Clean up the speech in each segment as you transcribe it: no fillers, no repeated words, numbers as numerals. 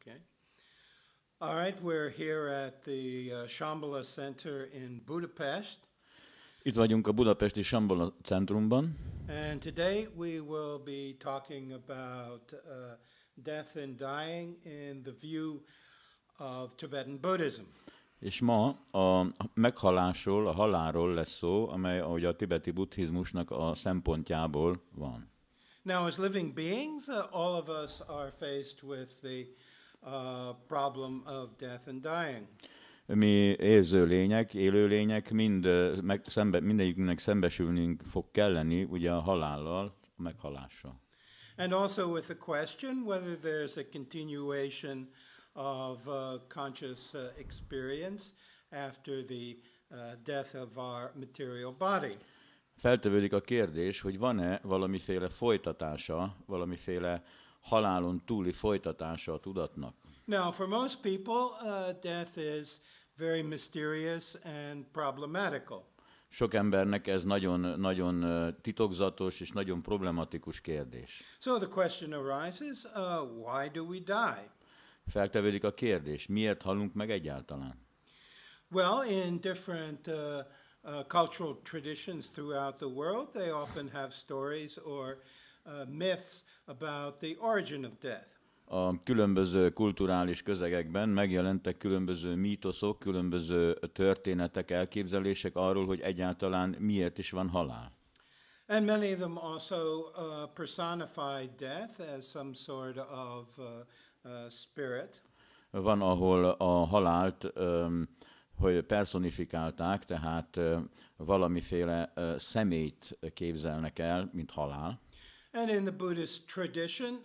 Okay. All right, we're here at the Shambhala Center in Budapest. Itt vagyunk a budapesti Sambhala centrumban, And today we will be talking about death and dying in the view of Tibetan Buddhism. és ma a meghalásról, a halálról lesz szó, amely ahogy a tibeti buddhizmusnak a szempontjából van. Now, as living beings, all of us are faced with the problem of death and dying. Mi érző lények, élő lények, mindegyikünknek szembesülnünk fog kelleni ugye a halállal, a meghalással. And also with the question whether there's a continuation of conscious experience after the death of our material body. Feltevődik a kérdés, hogy van-e valamiféle folytatása, valamiféle halálon túli folytatása a tudatnak. Now, for most people, death is very mysterious and problematical. Sok embernek ez nagyon titokzatos és nagyon problematikus kérdés. So the question arises, why do we die? Feltevődik a kérdés, miért halunk meg egyáltalán? Well, in different cultural traditions throughout the world, they often have stories or myths about the origin of death. A különböző kulturális közegekben megjelentek különböző mítoszok, különböző történetek, elképzelések arról, hogy egyáltalán miért is van halál. And many of them also personify death as some sort of spirit. Van, ahol a halált hogy personifikálták, tehát valamiféle személyt képzelnek el, mint halál. And in the Buddhist tradition,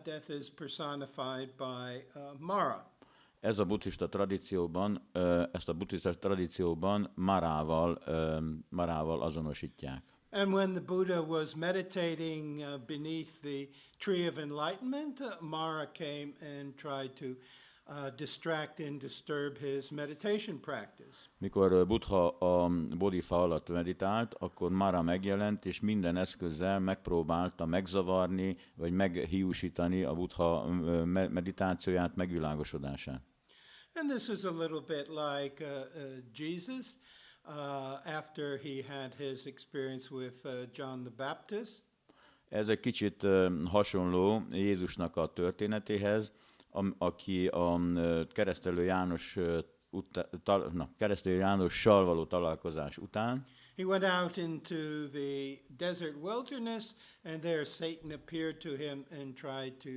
death is personified by Mara. Ez a buddhista tradícióban, ezt a buddhista tradícióban Marával azonosítják. And when the Buddha was meditating beneath the tree of enlightenment, Mara came and tried to distract and disturb his meditation practice. Mikor Buddha a bodhifa alatt meditált, akkor Mara megjelent, és minden eszközzel megpróbálta megzavarni, vagy meghiúsítani a Buddha meditációját, megvilágosodását. And this is a little bit like Jesus after he had his experience with John the Baptist. Ez egy kicsit hasonló Jézusnak a történetéhez, aki a keresztelő Jánossal való találkozás után. He went out into the desert wilderness, and there Satan appeared to him and tried to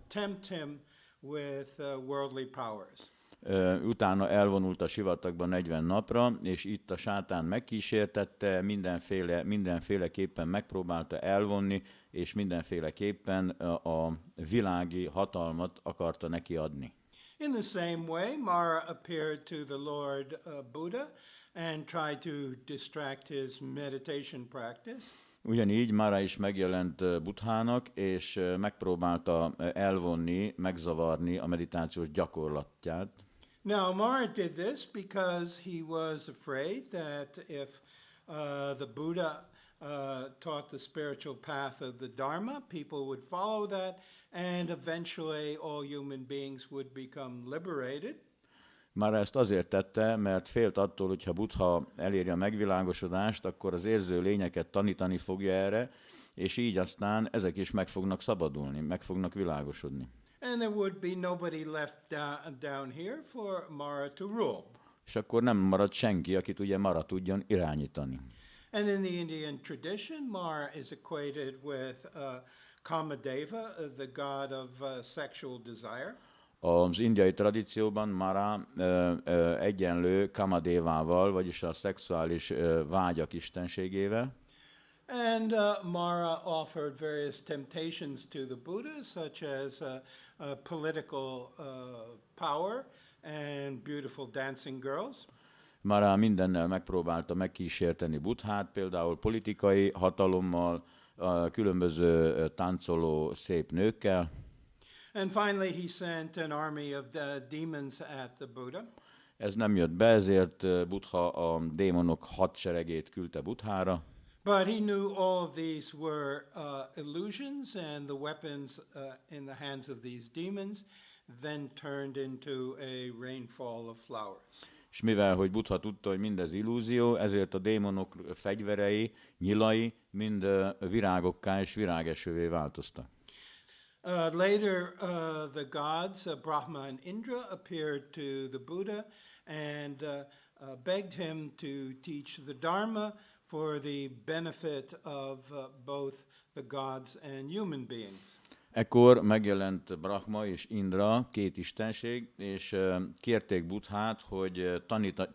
tempt him with worldly powers. Utána elvonult a sivatagba 40 napra, és itt a sátán megkísértette, mindenféleképpen megpróbálta elvonni, és mindenféleképpen a világi hatalmat akarta neki adni. In the same way, Mara appeared to the Lord Buddha and tried to distract his meditation practice. Ugyanígy Mara is megjelent Buddhának, és megpróbálta elvonni, megzavarni a meditációs gyakorlatját. Now, Mara did this because he was afraid that if the Buddha taught the spiritual path of the Dharma, people would follow that, and eventually all human beings would become liberated. Már ezt azért tette, mert félt attól, hogyha Buddha eléri a megvilágosodást, akkor az érző lényeket tanítani fogja erre, és így aztán ezek is meg fognak szabadulni, meg fognak világosodni. And there would be nobody left down here for Mara to rule. És akkor nem marad senki, akit ugye Mara tudjon irányítani. And in the Indian tradition, Mara is equated with Kamadeva, the god of sexual desire. Az indiai tradícióban Mara egyenlő Kamadevával, vagyis a szexuális vágyak istenségével. And Mara offered various temptations to the Buddha, such as political power and beautiful dancing girls. Mara mindennel megpróbálta megkísérteni Buddhát, például politikai hatalommal, különböző táncoló szép nőkkel. And finally he sent an army of demons at the Buddha. Ez nem jött be, ezért Buddha a démonok hadseregét küldte Buddhára. But he knew all of these were illusions, and the weapons in the hands of these demons then turned into a rainfall of flowers. És mivel, hogy Buddha tudta, hogy mindez illúzió, ezért a démonok fegyverei, nyilai mind virágokká és virágesővé változtak. Later, the gods, Brahma and Indra, appeared to the Buddha and begged him to teach the Dharma for the benefit of both the gods and human beings. Ekkor megjelent Brahma és Indra, két istenség, és kérték Buddhát, hogy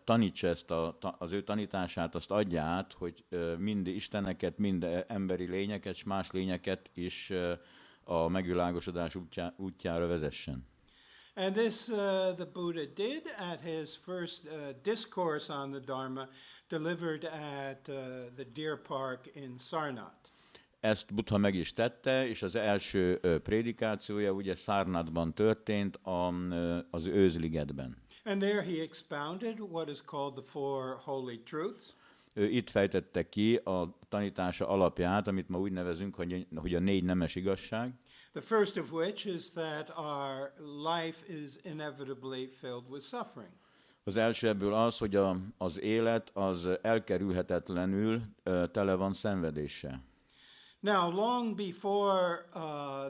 tanítsa ezt az ő tanítását, azt adja át, hogy mind isteneket, mind emberi lényeket, és más lényeket is a megvilágosodás útjára vezessen. And this the Buddha did at his first discourse on the Dharma, delivered at the Deer Park in Sarnath. Ezt Buddha meg is tette, és az első prédikációja ugye Sarnathban történt, az Őzligetben. And there he expounded what is called the Four Holy Truths. Ő itt fejtette ki a tanítása alapját, amit ma úgy nevezünk, hogy a 4 nemes igazság. The first of which is that our life is inevitably filled with suffering. Az első ebből az, hogy az élet az elkerülhetetlenül tele van szenvedéssel. Now, long before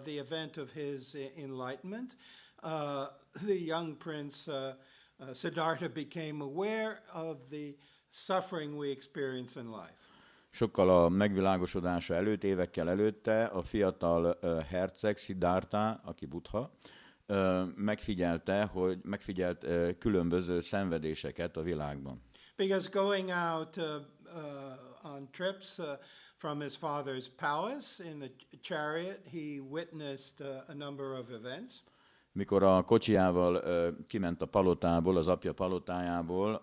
the event of his enlightenment, the young prince Siddhartha became aware of the suffering we experience in life. Sokkal a megvilágosodása előtt, évekkel előtte a fiatal herceg Siddhartha, aki Buddha, megfigyelt különböző szenvedéseket a világban. Because going out on trips from his father's palace in a chariot, he witnessed a number of events. Mikor a kocsijával kiment a palotából, az apja palotájából,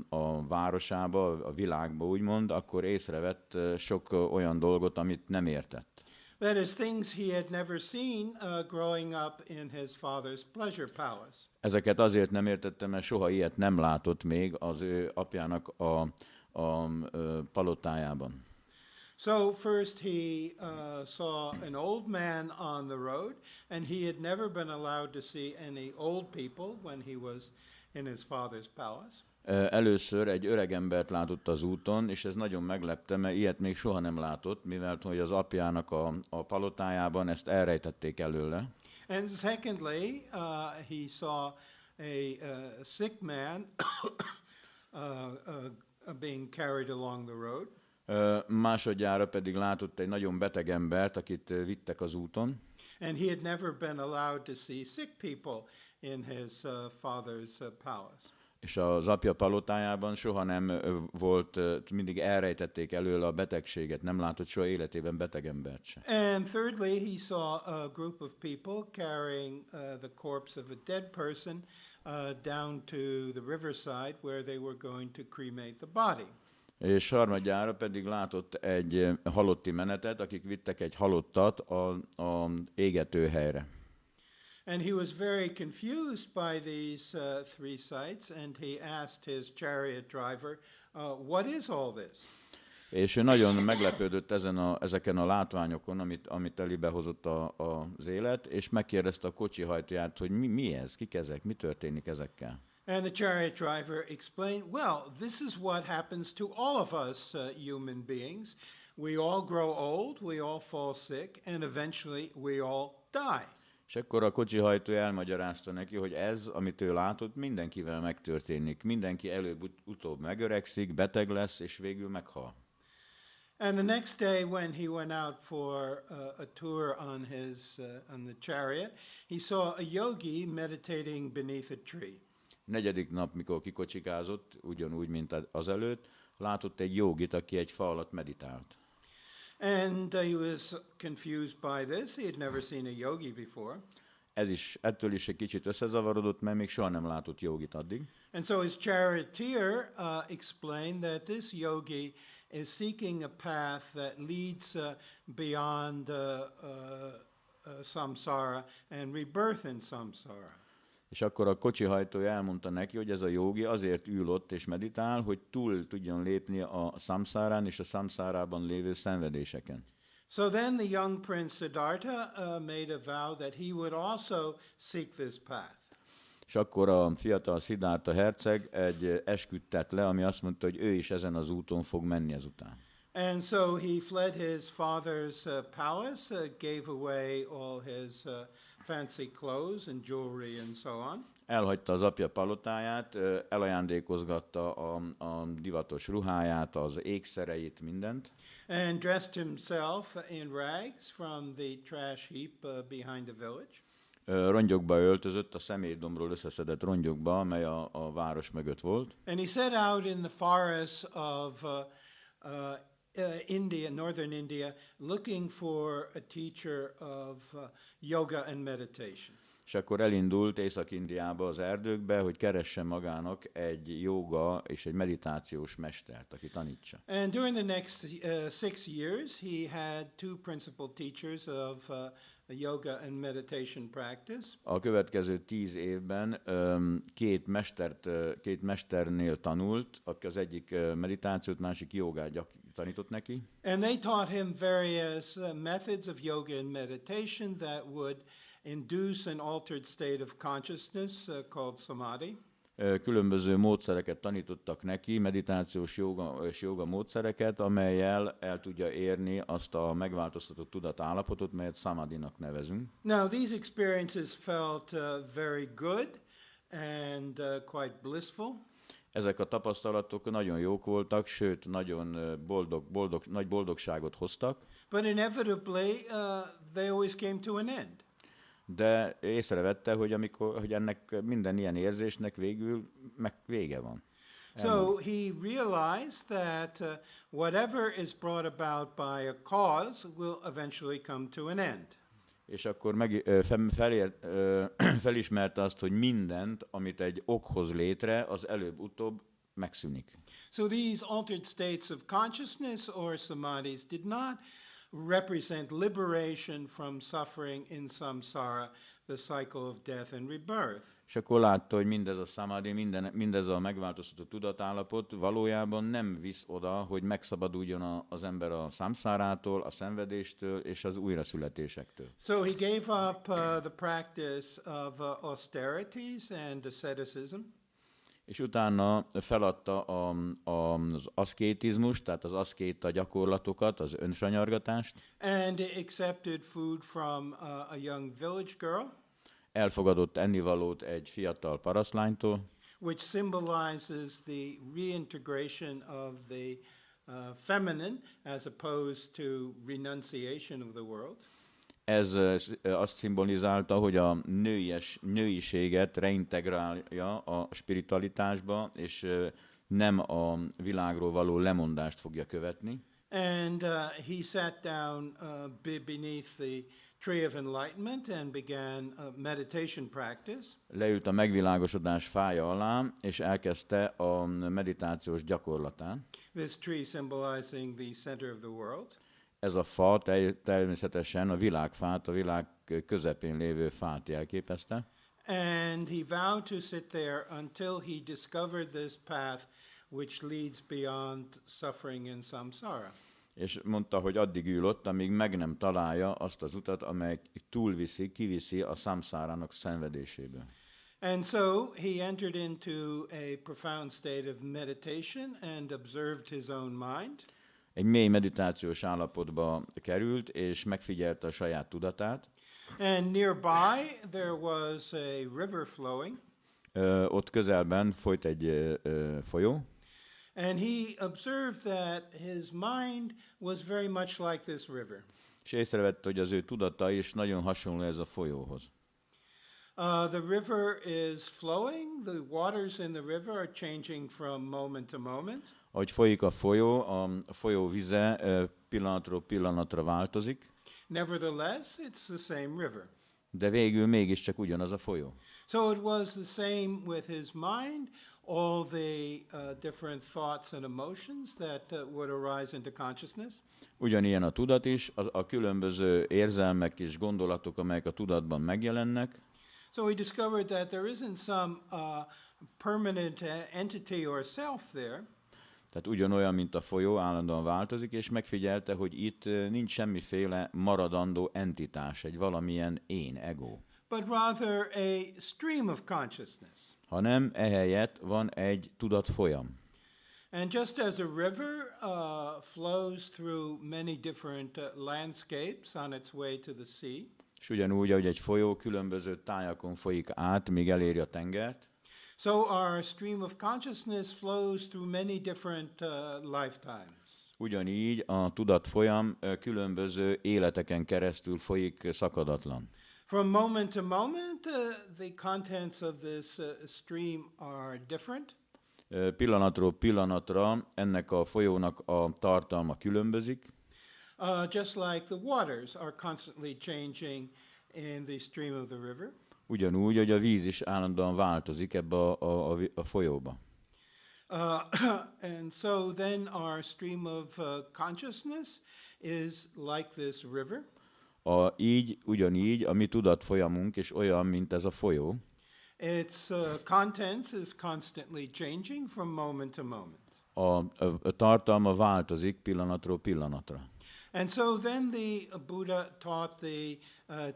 a városába, a világba úgymond, akkor észrevett sok olyan dolgot, amit nem értett. That is, things he had never seen growing up in his father's pleasure palace. Ezeket azért nem értette, mert soha ilyet nem látott még az ő apjának a palotájában. So first he saw an old man on the road, and he had never been allowed to see any old people when he was in his father's palace. Először egy öreg embert látott az úton, és ez nagyon meglepte, mert ilyet még soha nem látott, mivel hogy az apjának a palotájában ezt elrejtették előle. And secondly, he saw a sick man being carried along the road. Másodjára pedig látott egy nagyon beteg embert, akit vittek az úton. And he had never been allowed to see sick people in his father's palace. És az apja palotájában soha nem volt, mindig elrejtették előle a betegséget, nem látott soha életében beteg embert sem. And thirdly, he saw a group of people carrying the corpse of a dead person down to the riverside where they were going to cremate the body. És harmadjára pedig látott egy halotti menetet, akik vittek egy halottat a égetőhelyre. And he was very confused by these three sights, and he asked his chariot driver, what is all this? És ő nagyon meglepődött ezeken a látványokon, amit elébe hozott az élet, és megkérdezte a kocsihajtóját, hogy mi ez, kik ezek, mi történik ezekkel. And the chariot driver explained, well, this is what happens to all of us human beings. We all grow old, we all fall sick, and eventually we all die. És akkor a kocsihajtó elmagyarázta neki, hogy ez, amit ő látott, mindenkivel megtörténik. Mindenki előbb-utóbb megöregszik, beteg lesz, és végül meghal. And the next day when he went out for a tour on the chariot, he saw a yogi meditating beneath a tree. Negyedik nap, mikor kikocsikázott, ugyanúgy, mint az előtt, látott egy jogit, aki egy fa alatt meditált. And he was confused by this. He had never seen a yogi before. Ettől is egy kicsit összezavarodott, mert még soha nem látott jogit addig. And so his charioteer explained that this yogi is seeking a path that leads beyond samsara and rebirth in samsara. És akkor a kocsihajtója elmondta neki, hogy ez a jogi azért ül ott és meditál, hogy túl tudjon lépni a szamszárán és a szamszárában lévő szenvedéseken. So then the young prince Siddhartha made a vow that he would also seek this path. És akkor a fiatal Siddhartha herceg egy esküt tett le, ami azt mondta, hogy ő is ezen az úton fog menni ezután. And so he fled his father's palace, gave away all his fancy clothes and jewelry and so on. Elhagyta az apja palotáját, elajándékozgatta a divatos ruháját, az ékszereit, mindent. And dressed himself in rags from the trash heap behind the village. Rongyokba öltözött, a szemétdombról összeszedett rongyokba, amely a város mögött volt. And he set out in the forests of India, northern India, looking for a teacher of yoga and meditation. És akkor elindult Észak-Indiába az erdőkbe, hogy keressen magának egy jóga és egy meditációs mestert, aki tanítsa. And during the next 6 years, he had 2 principal teachers of yoga and meditation practice. A következő 10 évben két mesternél tanult, aki az egyik meditációt, másik jogát tanított neki. And they taught him various methods of yoga and meditation that would induce an altered state of consciousness called samadhi. Különböző módszereket tanítottak neki, meditációs joga módszereket, amellyel el tudja érni azt a megváltoztatott tudatállapotot, melyet samadhinak nevezünk. Now these experiences felt very good and quite blissful. Ezek a tapasztalatok nagyon jók voltak, sőt, nagyon nagy boldogságot hoztak. But inevitably they always came to an end. De észrevette, hogy ennek minden ilyen érzésnek végül vége van. So he realized that whatever is brought about by a cause will eventually come to an end. És akkor felismerte azt, hogy mindent, amit egy ok hoz létre, az előbb-utóbb megszűnik. So these altered states of consciousness or samadhis did not represent liberation from suffering in samsara, the cycle of death and rebirth. És akkor látta, hogy mindez a samadhi, mindez a megváltoztatott tudatállapot valójában nem visz oda, hogy megszabaduljon az ember a samszárától, a szenvedéstől és az újraszületésektől. So he gave up the practice of austerities and asceticism. És utána feladta az aszkétizmust, tehát az aszkéta gyakorlatokat, az önsanyargatást. And accepted food from a young village girl. Elfogadott ennivalót egy fiatal parasztlánytól, which symbolizes the reintegration of the feminine as opposed to renunciation of the world. Ez azt szimbolizálta, hogy a nőiséget reintegrálja a spiritualitásba, és nem a világról való lemondást fogja követni. And he sat down beneath the tree of enlightenment and began meditation practice. Leült a megvilágosodás fája alá, és elkezdte a meditációs gyakorlatán. This tree symbolizing the center of the world. Ez a fa természetesen a világfát, a világ közepén lévő fát jelképezte. And he vowed to sit there until he discovered this path which leads beyond suffering in samsara. És mondta, hogy addig ül ott, amíg meg nem találja azt az utat, amely kiviszi a samszárának szenvedéséből. And so he entered into a profound state of meditation and observed his own mind. Egy mély meditációs állapotba került, és megfigyelte a saját tudatát. And nearby there was a river flowing. Ott közelben folyt egy folyó. And he observed that his mind was very much like this river. És észrevette, hogy az ő tudata is nagyon hasonló ez a folyóhoz. The river is flowing, the waters in the river are changing from moment to moment. Ahogy folyik a folyó vize pillanatról pillanatra változik. Nevertheless, it's the same river. De végül mégiscsak ugyanaz a folyó. So it was the same with his mind, all the different thoughts and emotions that would arise into consciousness. Ugyanilyen a tudat is, a különböző érzelmek és gondolatok, amelyek a tudatban megjelennek. So we discovered that there isn't some permanent entity or self there, Tehát ugyanolyan, mint a folyó, állandóan változik, és megfigyelte, hogy itt nincs semmiféle maradandó entitás, egy valamilyen én, ego, but rather a stream of consciousness. hanem ehelyett van egy tudatfolyam. And just as a river flows through many different landscapes on its way to the sea, És ugyanúgy, ahogy egy folyó különböző tájakon folyik át, míg eléri a tengert, so our stream of consciousness flows through many different lifetimes. ugyanígy a tudatfolyam különböző életeken keresztül folyik szakadatlan. From moment to moment, the contents of this stream are different. Pillanatról pillanatra ennek a folyónak a tartalma különbözik, Just like the waters are constantly changing in the stream of the river. ugyanúgy, hogy a víz is állandóan változik ebbe a folyóba. And so then our stream of consciousness is like this river. Ugyanígy a mi tudatfolyamunk is olyan, mint ez a folyó. Its contents is constantly changing from moment to moment. A tartalma változik pillanatról pillanatra. And so then the Buddha taught the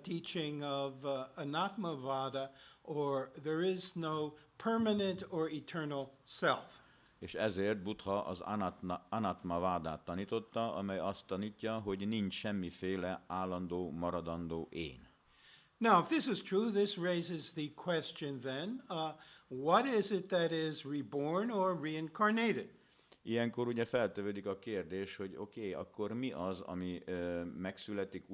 teaching of Anatmavada, or there is no permanent or eternal self. És ezért Buddha az Anatmavádát tanította, amely azt tanítja, hogy nincs semmiféle állandó, maradandó én. Now, if this is true, this raises the question then, what is it that is reborn or reincarnated? Ilyenkor ugye feltevődik a kérdés, hogy oké, akkor mi az, ami megszületik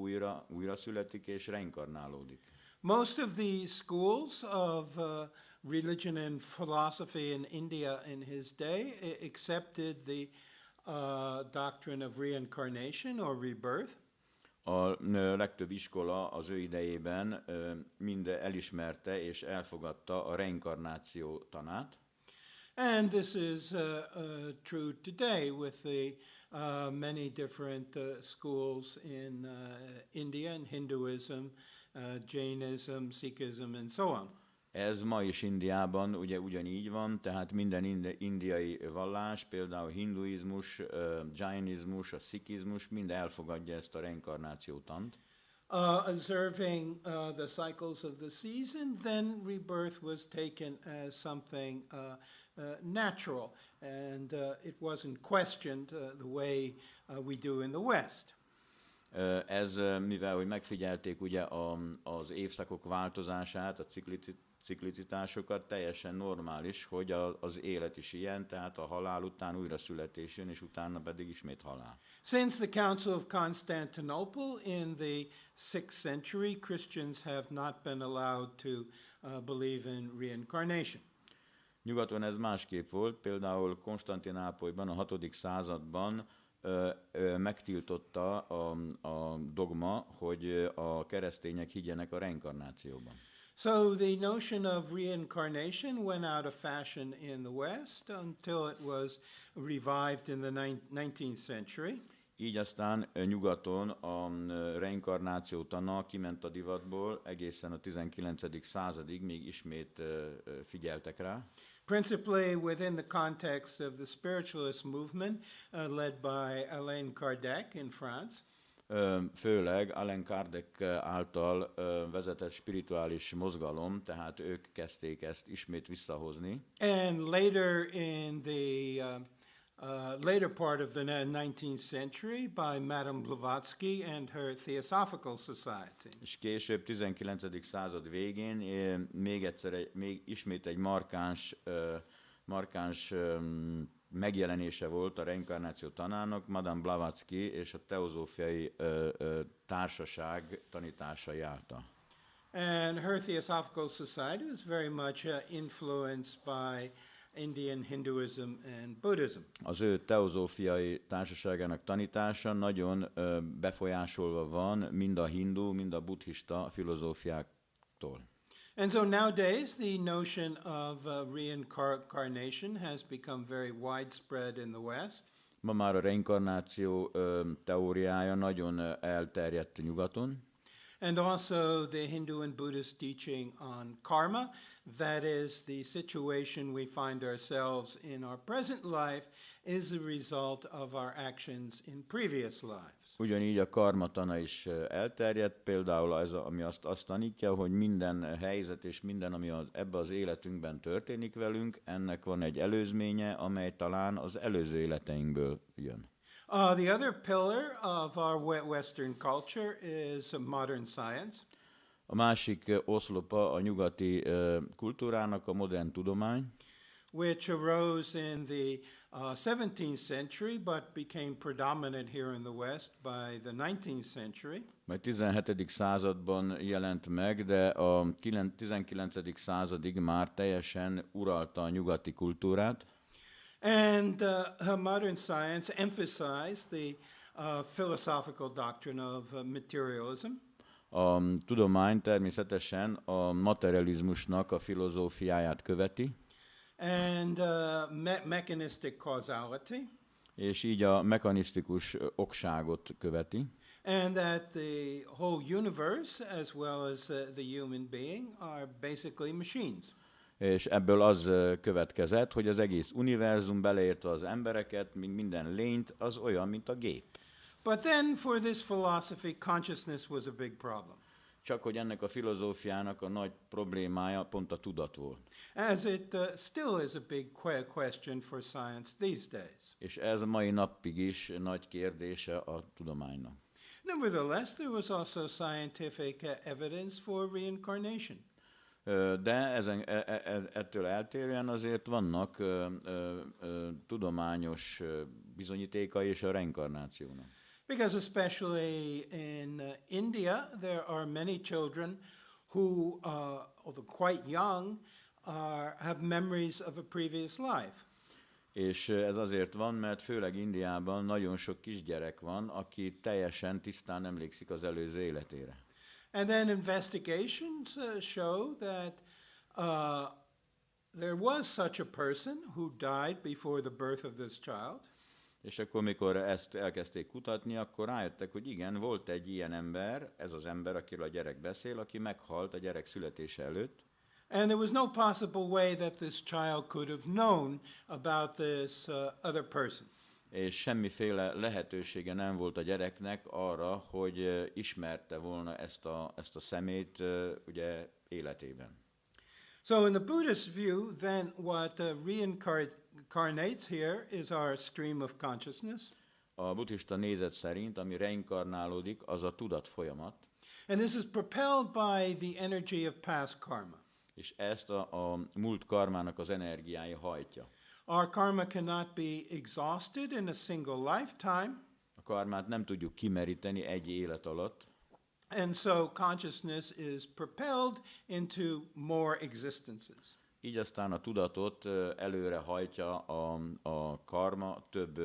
újra születik és reinkarnálódik? Most of the schools of religion and philosophy in India in his day accepted the doctrine of reincarnation or rebirth. A legtöbb iskola az ő idejében mind elismerte és elfogadta a reinkarnáció tanát. And this is true today with the many different schools in India, in Hinduism, Jainism, Sikhism, and so on. Ez ma is Indiában ugye ugyanígy van, tehát minden indiai vallás, például hinduizmus, jainizmus, a szikhizmus mind elfogadja ezt a reinkarnációtant. Observing the cycles of the season, then rebirth was taken as something natural, and it wasn't questioned the way we do in the West. Ez, mivel hogy megfigyelték ugye az évszakok változását, a ciklicitásokat, teljesen normális, hogy az élet is ilyen, tehát a halál után újra születés jön, és utána pedig ismét halál. Since the Council of Constantinople in the 6th century, Christians have not been allowed to believe in reincarnation. Nyugaton ez másképp volt, például Konstantinápolyban a 6. században megtiltotta a dogma, hogy a keresztények higgyenek a reinkarnációban. So the notion of reincarnation went out of fashion in the West until it was revived in the 19th century. Így aztán nyugaton a reinkarnáció tana kiment a divatból egészen a 19. századig, még ismét figyeltek rá. Principally within the context of the spiritualist movement led by Alain Kardec in France. Főleg Alain Kardec által vezetett spirituális mozgalom, tehát ők kezdték ezt ismét visszahozni. And later in the later part of the 19th century by Madame Blavatsky and her Theosophical Society. És később, 19. század végén még ismét egy markáns megjelenése volt a reinkarnáció tanának, Madame Blavatsky és a teozófiai társaság tanításai által. And her Theosophical Society was very much influenced by Indian Hinduism and Buddhism. Az ő teozófiai társaságának tanítása nagyon befolyásolva van mind a hindu, mind a buddhista filozófiáktól. And so nowadays the notion of reincarnation has become very widespread in the West. Ma már a reinkarnáció teóriája nagyon elterjedt nyugaton. And also the Hindu and Buddhist teaching on karma, that is, the situation we find ourselves in our present life is a result of our actions in previous lives. Ugyanígy a karmatana is elterjedt, például ez, ami azt tanítja, hogy minden helyzet és minden, ami ebbe az életünkben történik velünk, ennek van egy előzménye, amely talán az előző életeinkből jön. The other pillar of our Western culture is modern science. A másik oszlopa a nyugati kultúrának a modern tudomány, which arose in the 17th century, but became predominant here in the West by the 19th century. Majd 17. században jelent meg, de a 19. századig már teljesen uralta a nyugati kultúrát. And modern science emphasized the philosophical doctrine of materialism. A tudomány természetesen a materializmusnak a filozófiáját követi, and mechanistic causality. És így a mechanisztikus okságot követi. And that the whole universe, as well as the human being, are basically machines. És ebből az következett, hogy az egész univerzum, beleértve az embereket, minden lényt, az olyan, mint a gép. But then for this philosophy, consciousness was a big problem. Csak hogy ennek a filozófiának a nagy problémája pont a tudat volt. As it still is a big question for science these days. És ez a mai napig is nagy kérdése a tudománynak. Nevertheless, there was also scientific evidence for reincarnation. De ettől eltérően azért vannak tudományos bizonyítékai és a reinkarnációnak. Because especially in India, there are many children who, although quite young, have memories of a previous life. És ez azért van, mert főleg Indiában nagyon sok kisgyerek van, aki teljesen tisztán emlékszik az előző életére. And then investigations show that there was such a person who died before the birth of this child. És akkor, mikor ezt elkezdték kutatni, akkor rájöttek, hogy igen, volt egy ilyen ember, ez az ember, akiről a gyerek beszél, aki meghalt a gyerek születése előtt. And there was no possible way that this child could have known about this other person. És semmiféle lehetősége nem volt a gyereknek arra, hogy ismerte volna ezt a szemét ugye életében. So in the Buddhist view, then what reincarnates here is our stream of consciousness. A buddhista nézet szerint, ami reinkarnálódik, az a tudat folyamat. And this is propelled by the energy of past karma. És ezt a múlt karmának az energiája hajtja. Our karma cannot be exhausted in a single lifetime. A karmát nem tudjuk kimeríteni egy élet alatt. And so consciousness is propelled into more existences. Így aztán a tudatot előre hajtja a karma több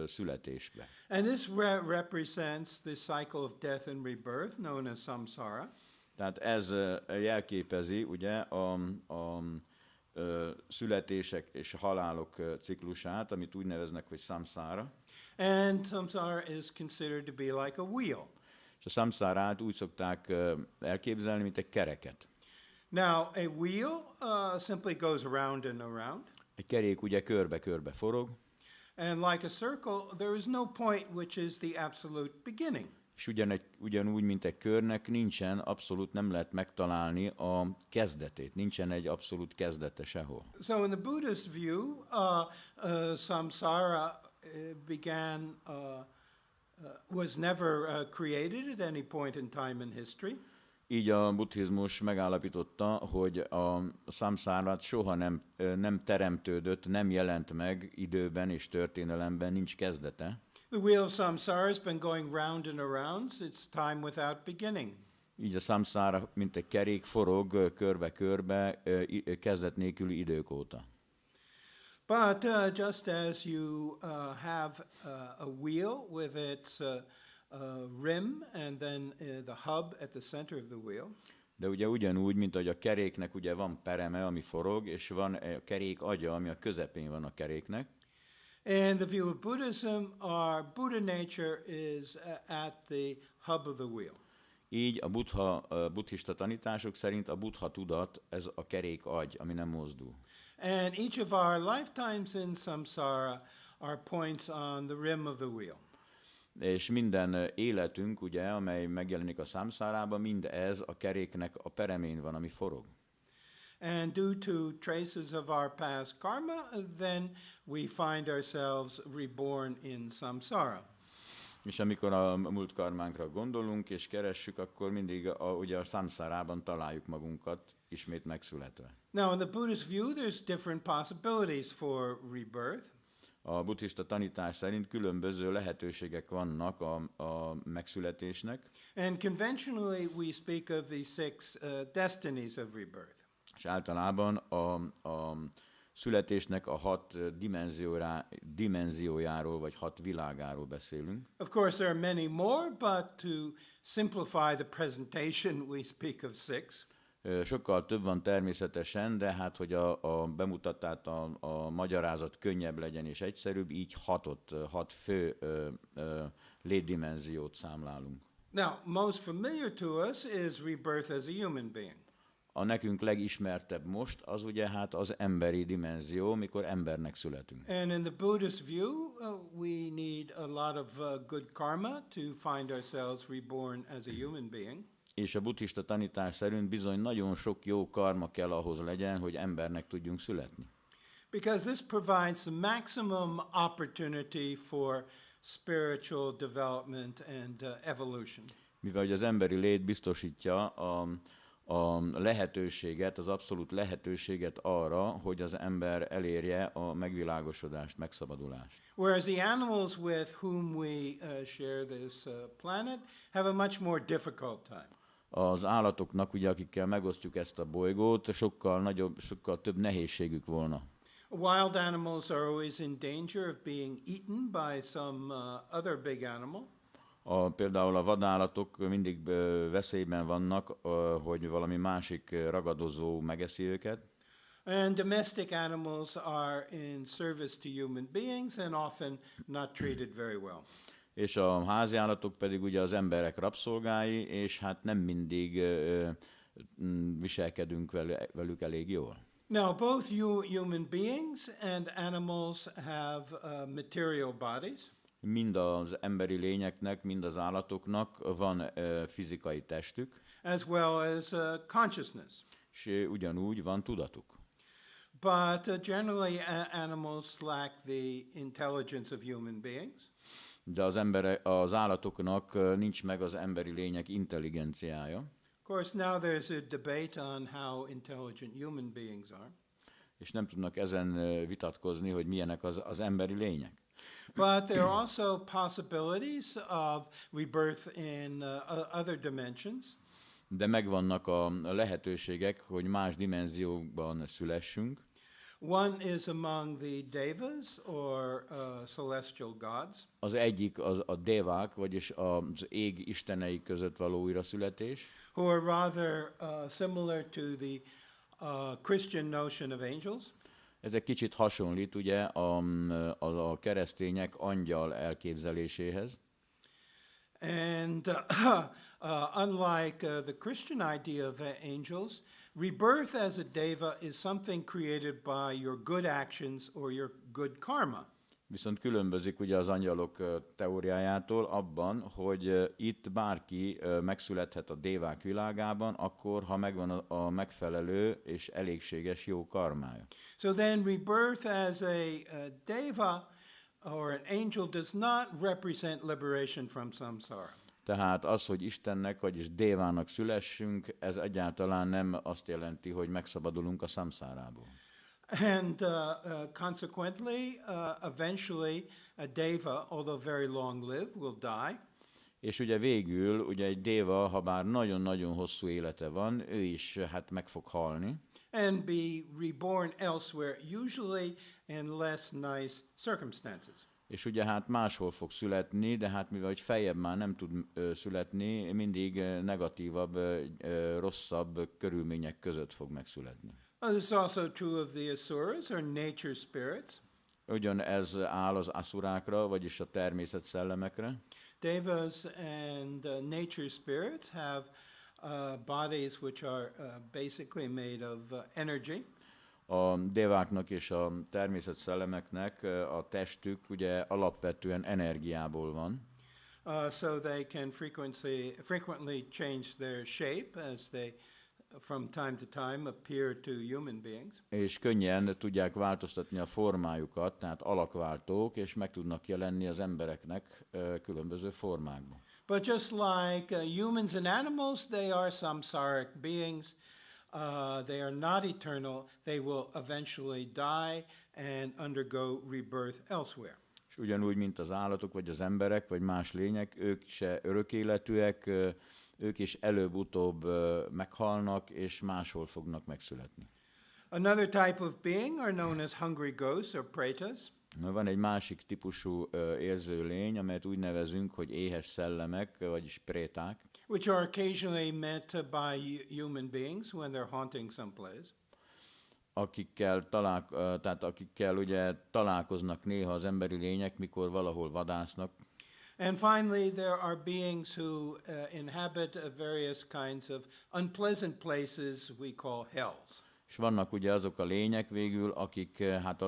születésbe. And this represents the cycle of death and rebirth, known as samsara. Tehát ez jelképezi ugye a születések és halálok ciklusát, amit úgy neveznek, hogy samsara. And samsara is considered to be like a wheel. És a samsarát úgy szokták elképzelni, mint egy kereket. Now, a wheel simply goes around and around. Egy kerék ugye körbe-körbe forog. And like a circle, there is no point which is the absolute beginning. És ugyanúgy, mint egy körnek, abszolút nem lehet megtalálni a kezdetét. Nincsen egy abszolút kezdete sehol. So in the Buddhist view, samsara was never created at any point in time in history. Így a buddhizmus megállapította, hogy a samsárát soha nem teremtődött, nem jelent meg időben és történelemben, nincs kezdete. The wheel of samsara has been going round and around, it's time without beginning. Így a samsára, mint egy kerék, forog körbe-körbe, kezdet nélküli idők óta. But just as you have a wheel with its rim and then the hub at the center of the wheel. De ugye ugyanúgy, mint hogy a keréknek ugye van pereme, ami forog, és van a kerék agya, ami a közepén van a keréknek. And the view of Buddhism, our Buddha nature is at the hub of the wheel. Így a buddhista tanítások szerint a buddha tudat, ez a kerék agy, ami nem mozdul. And each of our lifetimes in samsara are points on the rim of the wheel. És minden életünk, ugye, amely megjelenik a számszárában, mind ez a keréknek a peremén van, ami forog. And due to traces of our past karma, then we find ourselves reborn in samsara. És amikor a múlt karmánkra gondolunk és keressük, akkor mindig ugye a számszárában találjuk magunkat, ismét megszületve. Now, in the Buddhist view, there's different possibilities for rebirth. A buddhista tanítás szerint különböző lehetőségek vannak a megszületésnek. And conventionally, we speak of the six destinies of rebirth. És általában a születésnek a 6 dimenziójáról, vagy 6 világáról beszélünk. Of course, there are many more, but to simplify the presentation, we speak of 6. Sokkal több van természetesen, de hát, hogy a bemutatát, a magyarázat könnyebb legyen és egyszerűbb, így 6 fő létdimenziót számlálunk. Now, most familiar to us is rebirth as a human being. A nekünk legismertebb most az ugye hát az emberi dimenzió, mikor embernek születünk. And in the Buddhist view, we need a lot of good karma to find ourselves reborn as a human being. És a buddhista tanítás szerint bizony nagyon sok jó karma kell ahhoz legyen, hogy embernek tudjunk születni. Because this provides the maximum opportunity for spiritual development and evolution. Mivel hogy az emberi lét biztosítja a lehetőséget, az abszolút lehetőséget arra, hogy az ember elérje a megvilágosodást, megszabadulást. Whereas the animals with whom we share this planet have a much more difficult time. Az állatoknak, ugye, akikkel megosztjuk ezt a bolygót, sokkal több nehézségük volna. Wild animals are always in danger of being eaten by some other big animal. Például a vadállatok mindig veszélyben vannak, hogy valami másik ragadozó megeszi őket. And domestic animals are in service to human beings and often not treated very well. És a háziállatok pedig ugye az emberek rabszolgái, és hát nem mindig viselkedünk velük elég jól. Now, both human beings and animals have material bodies. Mind az emberi lényeknek, mind az állatoknak van fizikai testük. As well as consciousness. És ugyanúgy van tudatuk. But generally animals lack the intelligence of human beings. De az állatoknak nincs meg az emberi lények intelligenciája. Of course, now there's a debate on how intelligent human beings are. És nem tudnak ezen vitatkozni, hogy milyenek az emberi lények. But there are also possibilities of rebirth in other dimensions. De megvannak a lehetőségek, hogy más dimenziókban szülessünk. One is among the devas or celestial gods. Az egyik a devák, vagyis az ég istenei között való újraszületés. Who are rather similar to the Christian notion of angels. Ez egy kicsit hasonlít ugye a keresztények angyal elképzeléséhez. And unlike the Christian idea of angels, rebirth as a deva is something created by your good actions or your good karma. Viszont különbözik ugye az angyalok teóriájától abban, hogy itt bárki megszülethet a dévák világában, akkor, ha megvan a megfelelő és elégséges jó karmája. So then rebirth as a deva or an angel does not represent liberation from samsara. Tehát az, hogy Istennek, vagyis dévának szülessünk, ez egyáltalán nem azt jelenti, hogy megszabadulunk a samszárából. And consequently, eventually, a deva, although very long-lived, will die. És ugye végül, ugye egy déva, ha bár nagyon-nagyon hosszú élete van, ő is hát meg fog halni. And be reborn elsewhere, usually in less nice circumstances. És ugye hát máshol fog születni, de hát mivel hogy feljebb már nem tud születni, mindig negatívabb, rosszabb körülmények között fog megszületni. This is also true of the asuras, or nature spirits. Ugyanez áll az asurákra, vagyis a természet szellemekre. Devas and nature spirits have bodies which are basically made of energy. A déváknak és a természetszellemeknek a testük ugye alapvetően energiából van. So they can frequently change their shape as they from time to time appear to human beings. És könnyen tudják változtatni a formájukat, tehát alakváltók, és meg tudnak jelenni az embereknek különböző formákban. But just like humans and animals, they are samsaric beings. They are not eternal. They will eventually die and undergo rebirth elsewhere. És ugyanúgy, mint az állatok, vagy az emberek, vagy más lények, ők se örökéletűek, ők is előbb-utóbb meghalnak, és máshol fognak megszületni. Another type of being are known as hungry ghosts or pretas. Van egy másik típusú érző lény, amelyet úgy nevezünk, hogy éhes szellemek, vagyis préták, Which are occasionally met by human beings when they're haunting some place. akikkel ugye találkoznak néha az emberi lények, mikor valahol vadásznak. And finally, there are beings who inhabit various kinds of unpleasant places we call hells. És vannak ugye azok a lények végül, akik hát a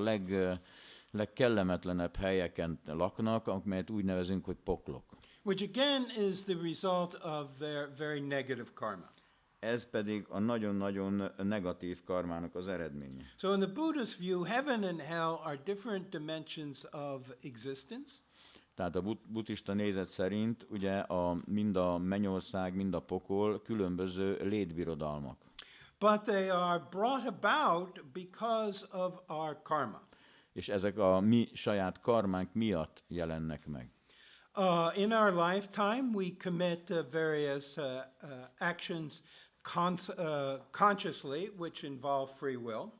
legkellemetlenebb helyeken laknak, amelyet úgy nevezünk, hogy poklok. Which again is the result of their very negative karma. Ez pedig a nagyon-nagyon negatív karmának az eredménye. So in the Buddhist view, heaven and hell are different dimensions of existence. Tehát a buddhista nézet szerint ugye mind a mennyország, mind a pokol különböző létbirodalmak. But they are brought about because of our karma. És ezek a mi saját karmánk miatt jelennek meg. In our lifetime, we commit various actions consciously, which involve free will.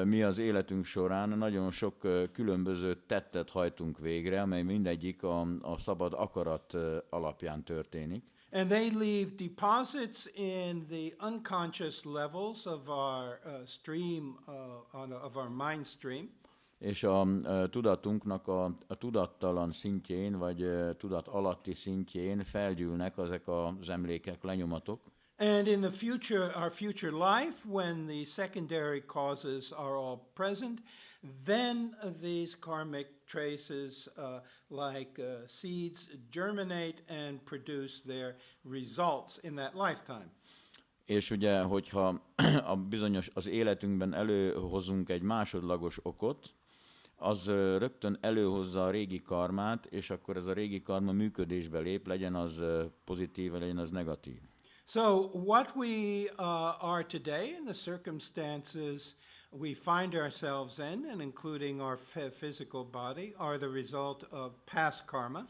Mi az életünk során nagyon sok különböző tettet hajtunk végre, amely mindegyik a szabad akarat alapján történik. And they leave deposits in the unconscious levels of our stream, of our mind stream. És a tudatunknak a tudattalan szintjén, vagy tudat alatti szintjén felgyűlnek ezek az emlékek, lenyomatok. And in the future, our future life, when the secondary causes are all present, then these karmic traces, like seeds, germinate and produce their results in that lifetime. És ugye, hogyha az életünkben előhozunk egy másodlagos okot, az rögtön előhozza a régi karmát, és akkor ez a régi karma működésbe lép, legyen az pozitív, legyen az negatív. So what we are today in the circumstances we find ourselves in, and including our physical body, are the result of past karma.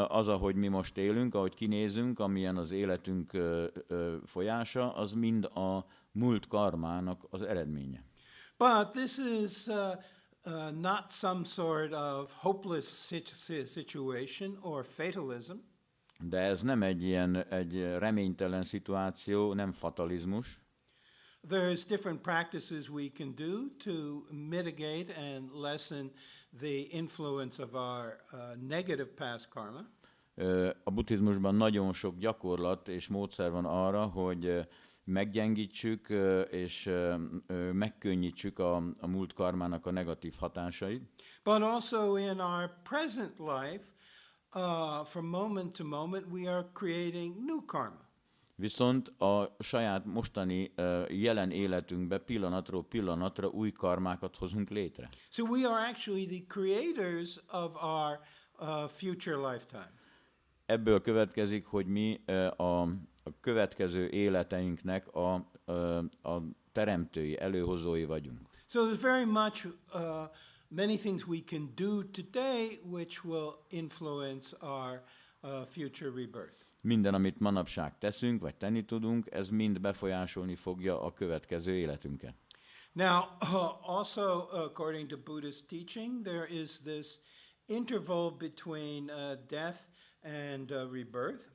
Az, ahogy mi most élünk, ahogy kinézünk, amilyen az életünk folyása, az mind a múlt karmának az eredménye. But this is not some sort of hopeless situation or fatalism. De ez nem egy reménytelen szituáció, nem fatalizmus. There's different practices we can do to mitigate and lessen the influence of our negative past karma. A buddhizmusban nagyon sok gyakorlat és módszer van arra, hogy meggyengítsük és megkönnyítsük a múlt karmának a negatív hatásait. But also in our present life, from moment to moment, we are creating new karma. Viszont a saját mostani jelen életünkbe pillanatról pillanatra új karmákat hozunk létre. So we are actually the creators of our future lifetime. Ebből következik, hogy mi a következő életeinknek a teremtői, előhozói vagyunk. So there's very much many things we can do today which will influence our future rebirth. Minden, amit manapság teszünk, vagy tenni tudunk, ez mind befolyásolni fogja a következő életünket. Now, also according to Buddhist teaching, there is this interval between death and rebirth.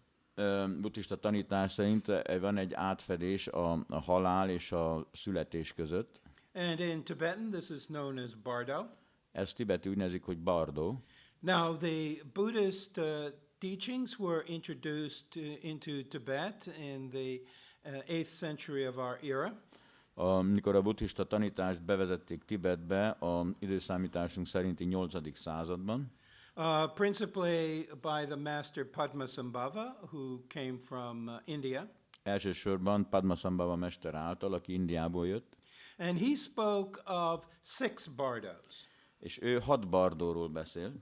Buddhista tanítás szerint van egy átfedés a halál és a születés között. And in Tibetan, this is known as bardo. Ez tibeti úgy nevezik, hogy bardo. Now, the Buddhist teachings were introduced into Tibet in the 8th century of our era. Amikor a buddhista tanítást bevezették Tibetbe, a időszámításunk szerinti 8. században, Principally by the master Padmasambhava, who came from India. elsősorban Padmasambhava mester által, aki Indiából jött, And he spoke of 6 bardos. és ő 6 bardóról beszél.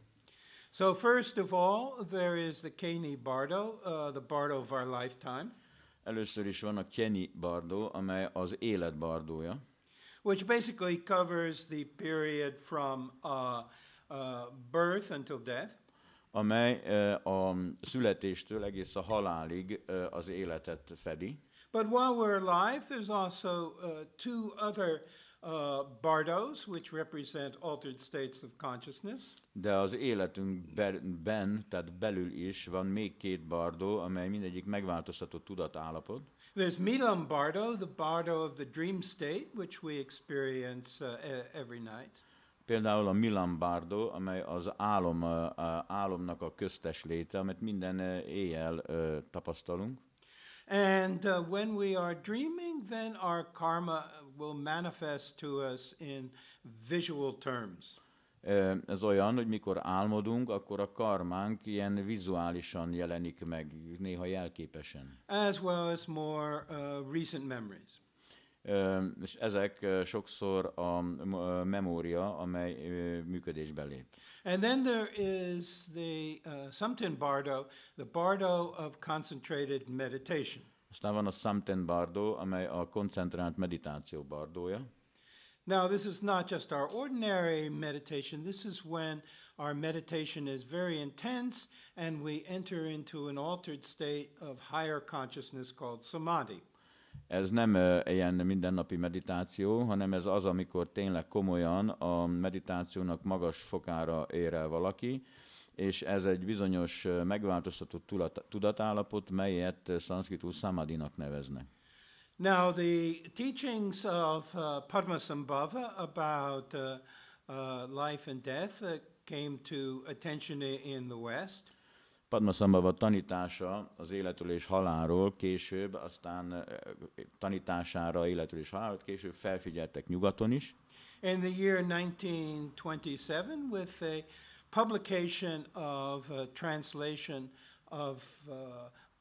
So first of all, there is the Keni bardo, the bardo of our lifetime. Először is van a Keni bardó, amely az élet bardója, Which basically covers the period from birth until death. amely a születéstől egész a halálig az életet fedi. But while we're alive, there's also 2 other bardos, which represent altered states of consciousness. De az életünkben, tehát belül is van még 2 bardó, amely mindegyik megváltoztatott tudatállapot. There's Milam bardo, the bardo of the dream state, which we experience every night. Például a Milan bardó, amely az álomnak a köztes léte, amit minden éjjel tapasztalunk. And when we are dreaming, then our karma will manifest to us in visual terms. Ez olyan, hogy mikor álmodunk, akkor a karmánk ilyen vizuálisan jelenik meg, néha jelképesen. As well as more recent memories. És ezek sokszor a memória, amely működésbe lép. And then there is the Samten bardo, the bardo of concentrated meditation. Aztán van a Samten bardó, amely a koncentrált meditáció bardója. Now, this is not just our ordinary meditation. This is when our meditation is very intense and we enter into an altered state of higher consciousness called samadhi. Ez nem ilyen mindennapi meditáció, hanem ez az, amikor tényleg komolyan a meditációnak magas fokára ér el valaki, és ez egy bizonyos megváltoztatott tudatállapot, melyet szanszkritul samadhinak neveznek. Now, the teachings of Padmasambhava about life and death came to attention in the West. Padmasambhava tanítása az életről és halálról később, aztán tanítására életről és halálról később felfigyeltek nyugaton is. In the year 1927, with a publication of a translation of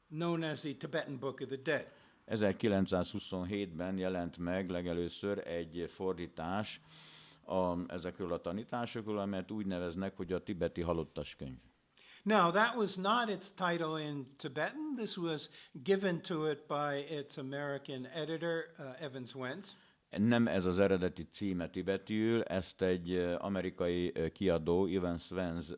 known as the Tibetan Book of the Dead. 1927-ben jelent meg legelőször egy fordítás ezekről a tanításokról, amelyet úgy neveznek, hogy a tibeti halottas könyv. Now, that was not its title in Tibetan. This was given to it by its American editor, Evans Wentz. Nem ez az eredeti címe tibetiül, ezt egy amerikai kiadó, Evans Wentz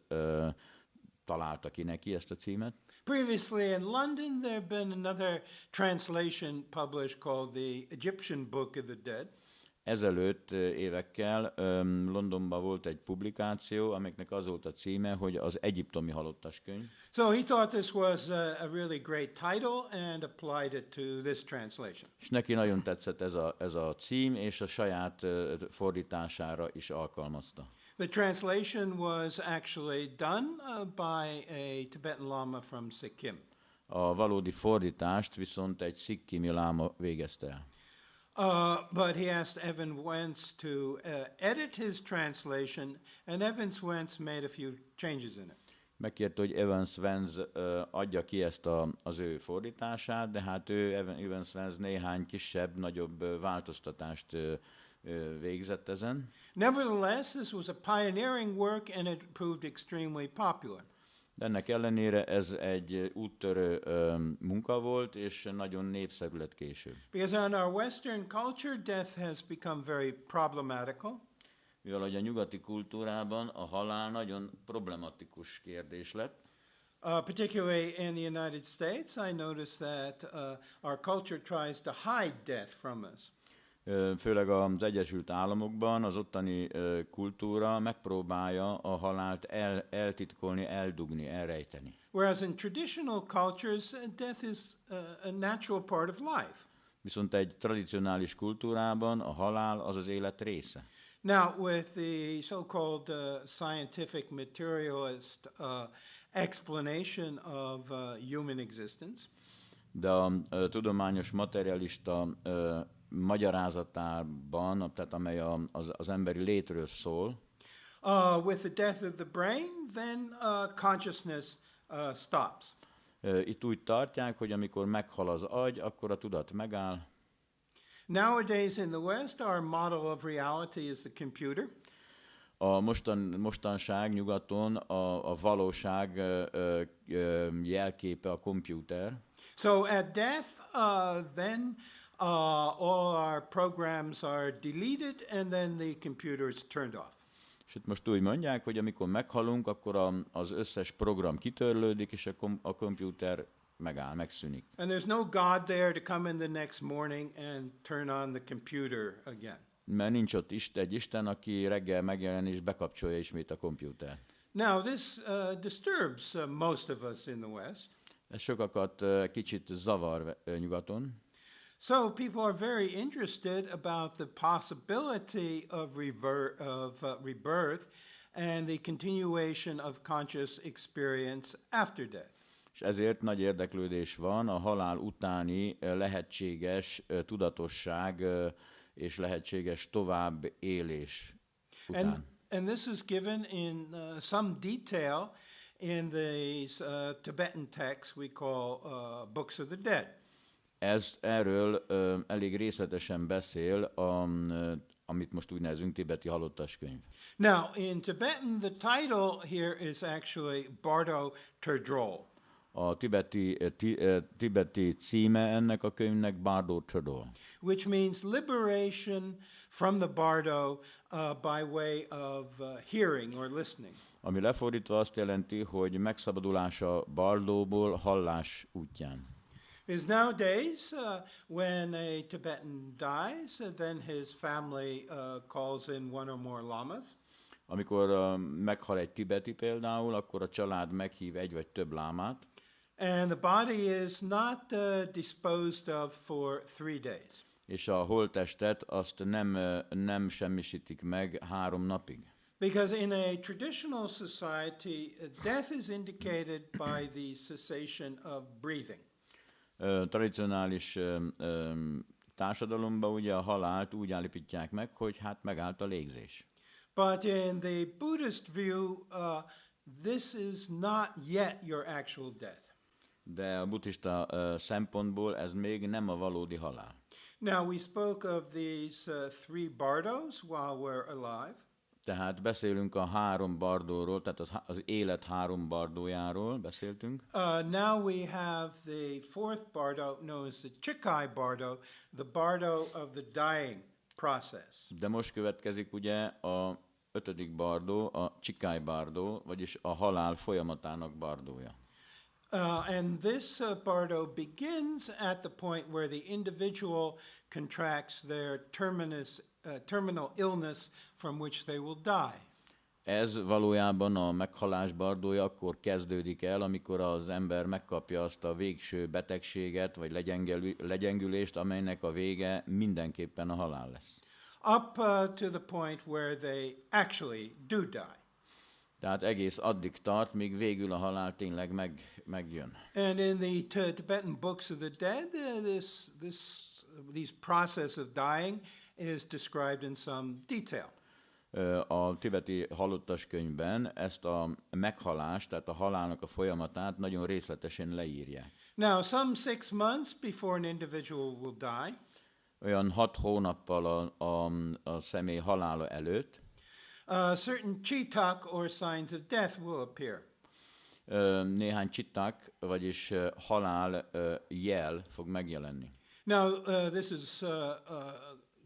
találta ki neki ezt a címet. Previously in London, there had been another translation published called the Egyptian Book of the Dead. Ezelőtt évekkel Londonban volt egy publikáció, amiknek az volt a címe, hogy az egyiptomi halottas könyv. So he thought this was a really great title and applied it to this translation. És neki nagyon tetszett ez a cím, és a saját fordítására is alkalmazta. The translation was actually done by a Tibetan Lama from Sikkim. A valódi fordítást viszont egy szikkimi láma végezte el. But he asked Evan Wentz to edit his translation, and Evans Wentz made a few changes in it. Megkérte, hogy Evans Wentz adja ki ezt az ő fordítását, de hát Evans Wentz néhány kisebb, nagyobb változtatást végzett ezen. Nevertheless, this was a pioneering work, and it proved extremely popular. De ennek ellenére ez egy úttörő munka volt, és nagyon népszerű lett később. Because in our Western culture, death has become very problematical. Mivel hogy a nyugati kultúrában a halál nagyon problematikus kérdés lett. Particularly in the United States, I noticed that our culture tries to hide death from us. Főleg az Egyesült Államokban az ottani kultúra megpróbálja a halált eltitkolni, eldugni, elrejteni. Whereas in traditional cultures, death is a natural part of life. Viszont egy tradicionális kultúrában a halál az az élet része. Now, with the so-called scientific materialist explanation of human existence, De a tudományos materialista magyarázatában, tehát amely az emberi létről szól, with the death of the brain, then consciousness stops. Itt úgy tartják, hogy amikor meghal az agy, akkor a tudat megáll. Nowadays in the West, our model of reality is the computer. A mostanság nyugaton a valóság jelképe a kompjúter. So at death, then all our programs are deleted and then the computer is turned off. És itt most úgy mondják, hogy amikor meghalunk, akkor az összes program kitörlődik, és a kompjúter megáll, megszűnik. And there's no God there to come in the next morning and turn on the computer again. Mert nincs ott egy Isten, aki reggel megjelen és bekapcsolja ismét a kompjútert. Now this disturbs most of us in the West. Ez sokakat kicsit zavar nyugaton. So people are very interested about the possibility of rebirth and the continuation of conscious experience after death. És ezért nagy érdeklődés van a halál utáni lehetséges tudatosság és lehetséges tovább élés után. And this is given in some detail in these Tibetan texts we call books of the dead. Erről elég részletesen beszél, amit most úgy nevezünk tibeti halottas könyv. Now, in Tibetan, the title here is actually Bardo Terdrol. A tibeti címe ennek a könyvnek Bardo Terdrol. Which means liberation from the Bardo by way of hearing or listening. Ami lefordítva azt jelenti, hogy megszabadulás a bardóból hallás útján. Is nowadays, when a Tibetan dies, then his family calls in one or more lamas. Amikor meghal egy tibeti például, akkor a család meghív egy vagy több lámát. And the body is not disposed of for 3 days. És a holttestet azt nem semmisítik meg 3 napig. Because in a traditional society, death is indicated by the cessation of breathing. Tradicionális társadalomban ugye a halált úgy állapítják meg, hogy hát megállt a légzés. But in the Buddhist view, this is not yet your actual death. De a buddhista szempontból ez még nem a valódi halál. Now we spoke of these 3 bardos while we're alive. Tehát beszélünk a 3 bardóról, tehát az élet 3 bardójáról beszéltünk. Now we have the 4th bardo known as the Chikai bardo, the bardo of the dying process. De most következik ugye a 5. bardó, a Chikai bardó, vagyis a halál folyamatának bardója. And this bardo begins at the point where the individual contracts their terminal illness from which they will die. Ez valójában a meghalás bardója akkor kezdődik el, amikor az ember megkapja azt a végső betegséget, vagy legyengülést, amelynek a vége mindenképpen a halál lesz. Up to the point where they actually do die. Tehát egész addig tart, míg végül a halál tényleg megjön. And in the Tibetan books of the dead, these process of dying is described in some detail. A tibeti halottas könyvben ezt a meghalást, tehát a halálnak a folyamatát nagyon részletesen leírják. Now, some 6 months before an individual will die, olyan 6 hónappal a személy halála előtt, certain chitak or signs of death will appear. Néhány csitták, vagyis halál jel fog megjelenni. Now, this is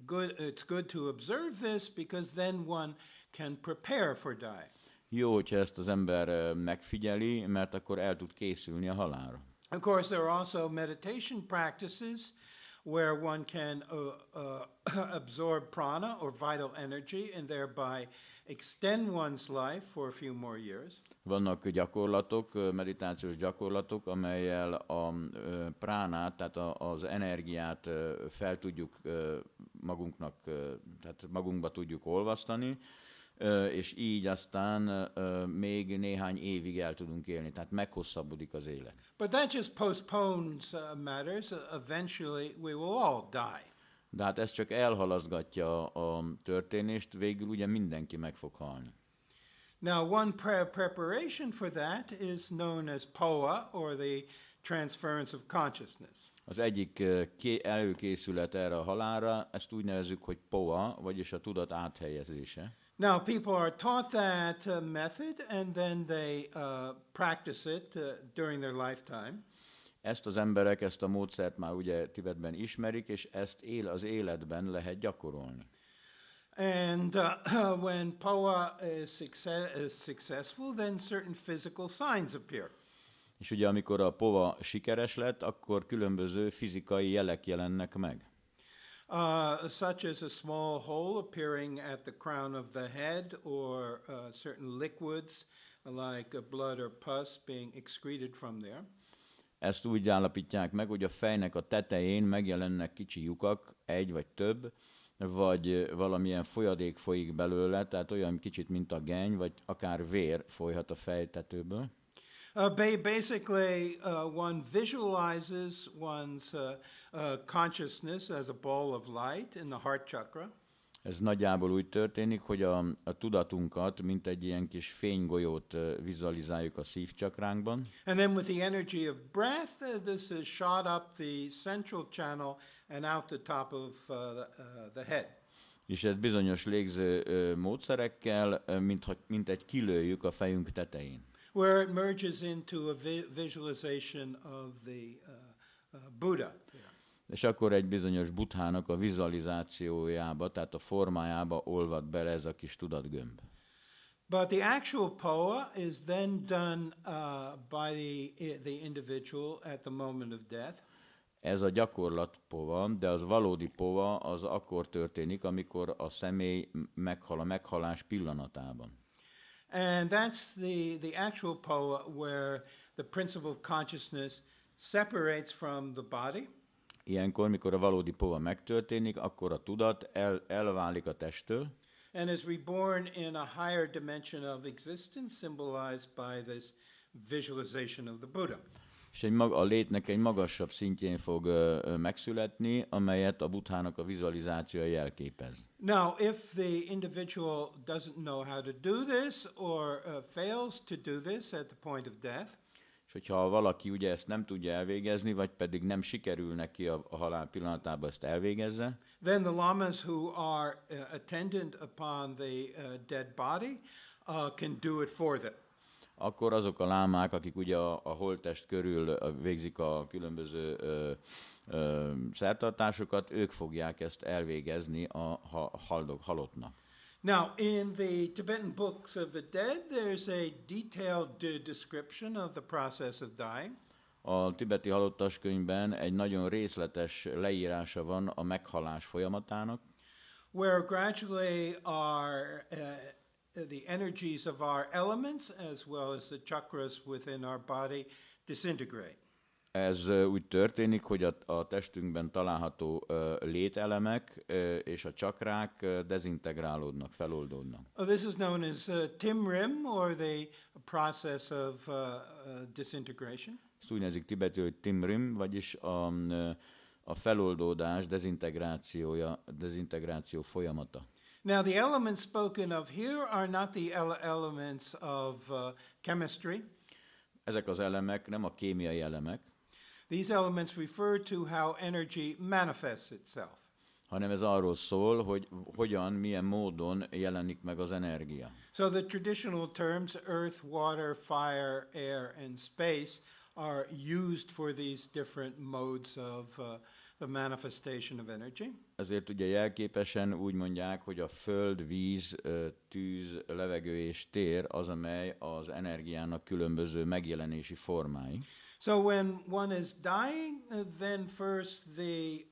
good. It's good to observe this because then one can prepare for dying. Jó, hogyha ezt az ember megfigyeli, mert akkor el tud készülni a halálra. Of course, there are also meditation practices where one can absorb prana or vital energy and thereby extend one's life for a few more years. Vannak gyakorlatok, meditációs gyakorlatok, amellyel a pránát, tehát az energiát fel tudjuk magunknak, tehát magunkba tudjuk olvasztani, és így aztán még néhány évig el tudunk élni, tehát meghosszabbodik az élet. But that just postpones matters. Eventually we will all die. De hát ez csak elhalaszgatja a történést, végül ugye mindenki meg fog halni. Now, one preparation for that is known as poa, or the transference of consciousness. Az egyik előkészület erre a halálra, ezt úgy nevezzük, hogy poa, vagyis a tudat áthelyezése. Now, people are taught that method, and then they practice it during their lifetime. Ezt az emberek, ezt a módszert már ugye Tibetben ismerik, és ezt az életben lehet gyakorolni. And when poa is successful, then certain physical signs appear. És ugye amikor a pova sikeres lett, akkor különböző fizikai jelek jelennek meg. Such as a small hole appearing at the crown of the head, or certain liquids like blood or pus being excreted from there. Ezt úgy állapítják meg, hogy a fejnek a tetején megjelennek kicsi lyukak, egy vagy több, vagy valamilyen folyadék folyik belőle, tehát olyan kicsit, mint a geny, vagy akár vér folyhat a fejtetőből. Basically, one visualizes one's consciousness as a ball of light in the heart chakra. Ez nagyjából úgy történik, hogy a tudatunkat, mint egy ilyen kis fénygolyót vizualizáljuk a szívcsakránkban. And then with the energy of breath, this is shot up the central channel and out the top of the head. És ez bizonyos légző módszerekkel, mint egy kilőjük a fejünk tetején. Where it merges into a visualization of the Buddha. És akkor egy bizonyos buddhának a vizualizációjába, tehát a formájába olvad bele ez a kis tudatgömb. But the actual poa is then done by the individual at the moment of death. Ez a gyakorlat pova, de az valódi pova az akkor történik, amikor a személy meghal a meghalás pillanatában. And that's the actual poa where the principle of consciousness separates from the body. Ilyenkor, mikor a valódi pova megtörténik, akkor a tudat elválik a testtől, and is reborn in a higher dimension of existence, symbolized by this visualization of the Buddha. És a létnek egy magasabb szintjén fog megszületni, amelyet a buddhának a vizualizációja jelképez. Now, if the individual doesn't know how to do this, or fails to do this at the point of death, és hogyha valaki ugye ezt nem tudja elvégezni, vagy pedig nem sikerül neki a halál pillanatában ezt elvégezze, then the lamas who are attendant upon the dead body can do it for them. Akkor azok a lámák, akik ugye a holttest körül végzik a különböző szertartásokat, ők fogják ezt elvégezni a halottnak. Now, in the Tibetan books of the dead, there's a detailed description of the process of dying. A tibeti halottas könyvben egy nagyon részletes leírása van a meghalás folyamatának, where gradually our the energies of our elements, as well as the chakras within our body, disintegrate. Ez úgy történik, hogy a testünkben található lételemek és a csakrák dezintegrálódnak, feloldódnak. This is known as timrim, or the process of disintegration. Ezt úgy nevezik tibetül, hogy timrim, vagyis a feloldódás, dezintegráció folyamata. Now, the elements spoken of here are not the elements of chemistry. Ezek az elemek nem a kémiai elemek, These elements refer to how energy manifests itself. hanem ez arról szól, hogy hogyan, milyen módon jelenik meg az energia. So the traditional terms earth, water, fire, air, and space are used for these different modes of the manifestation of energy. Ezért ugye jelképesen úgy mondják, hogy a föld, víz, tűz, levegő és tér az, amely az energiának különböző megjelenési formái. So when one is dying, then first the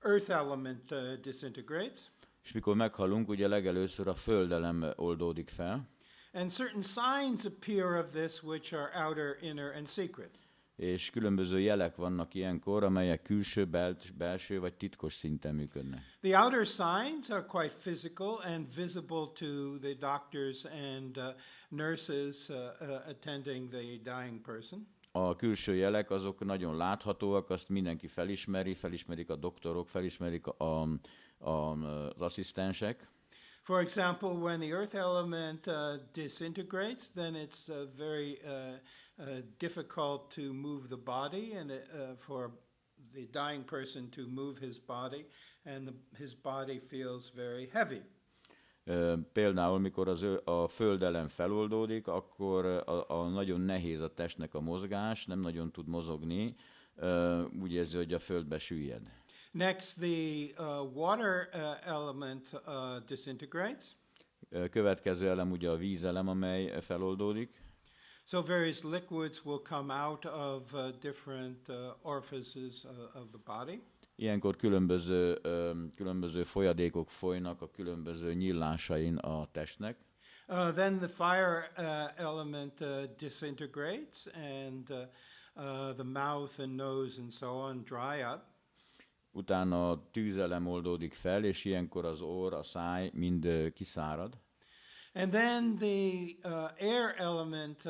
earth element disintegrates. És mikor meghalunk, ugye legelőször a földelem oldódik fel. And certain signs appear of this which are outer, inner, and secret. És különböző jelek vannak ilyenkor, amelyek külső, belső vagy titkos szinten működnek. The outer signs are quite physical and visible to the doctors and nurses attending the dying person. A külső jelek azok nagyon láthatóak, azt mindenki felismerik a doktorok, felismerik az asszisztensek. For example, when the earth element disintegrates, then it's very difficult to move the body and for the dying person to move his body, and his body feels very heavy. Például, mikor a földelem feloldódik, akkor nagyon nehéz a testnek a mozgás, nem nagyon tud mozogni, úgy érzi, hogy a földbe süllyed. Next, the water element disintegrates. Következő elem ugye a vízelem, amely feloldódik. So various liquids will come out of different orifices of the body. Ilyenkor különböző folyadékok folynak a különböző nyílásain a testnek. Then the fire element disintegrates, and the mouth and nose and so on dry up. Utána a tűzelem oldódik fel, és ilyenkor az orr, a száj mind kiszárad. And then the air element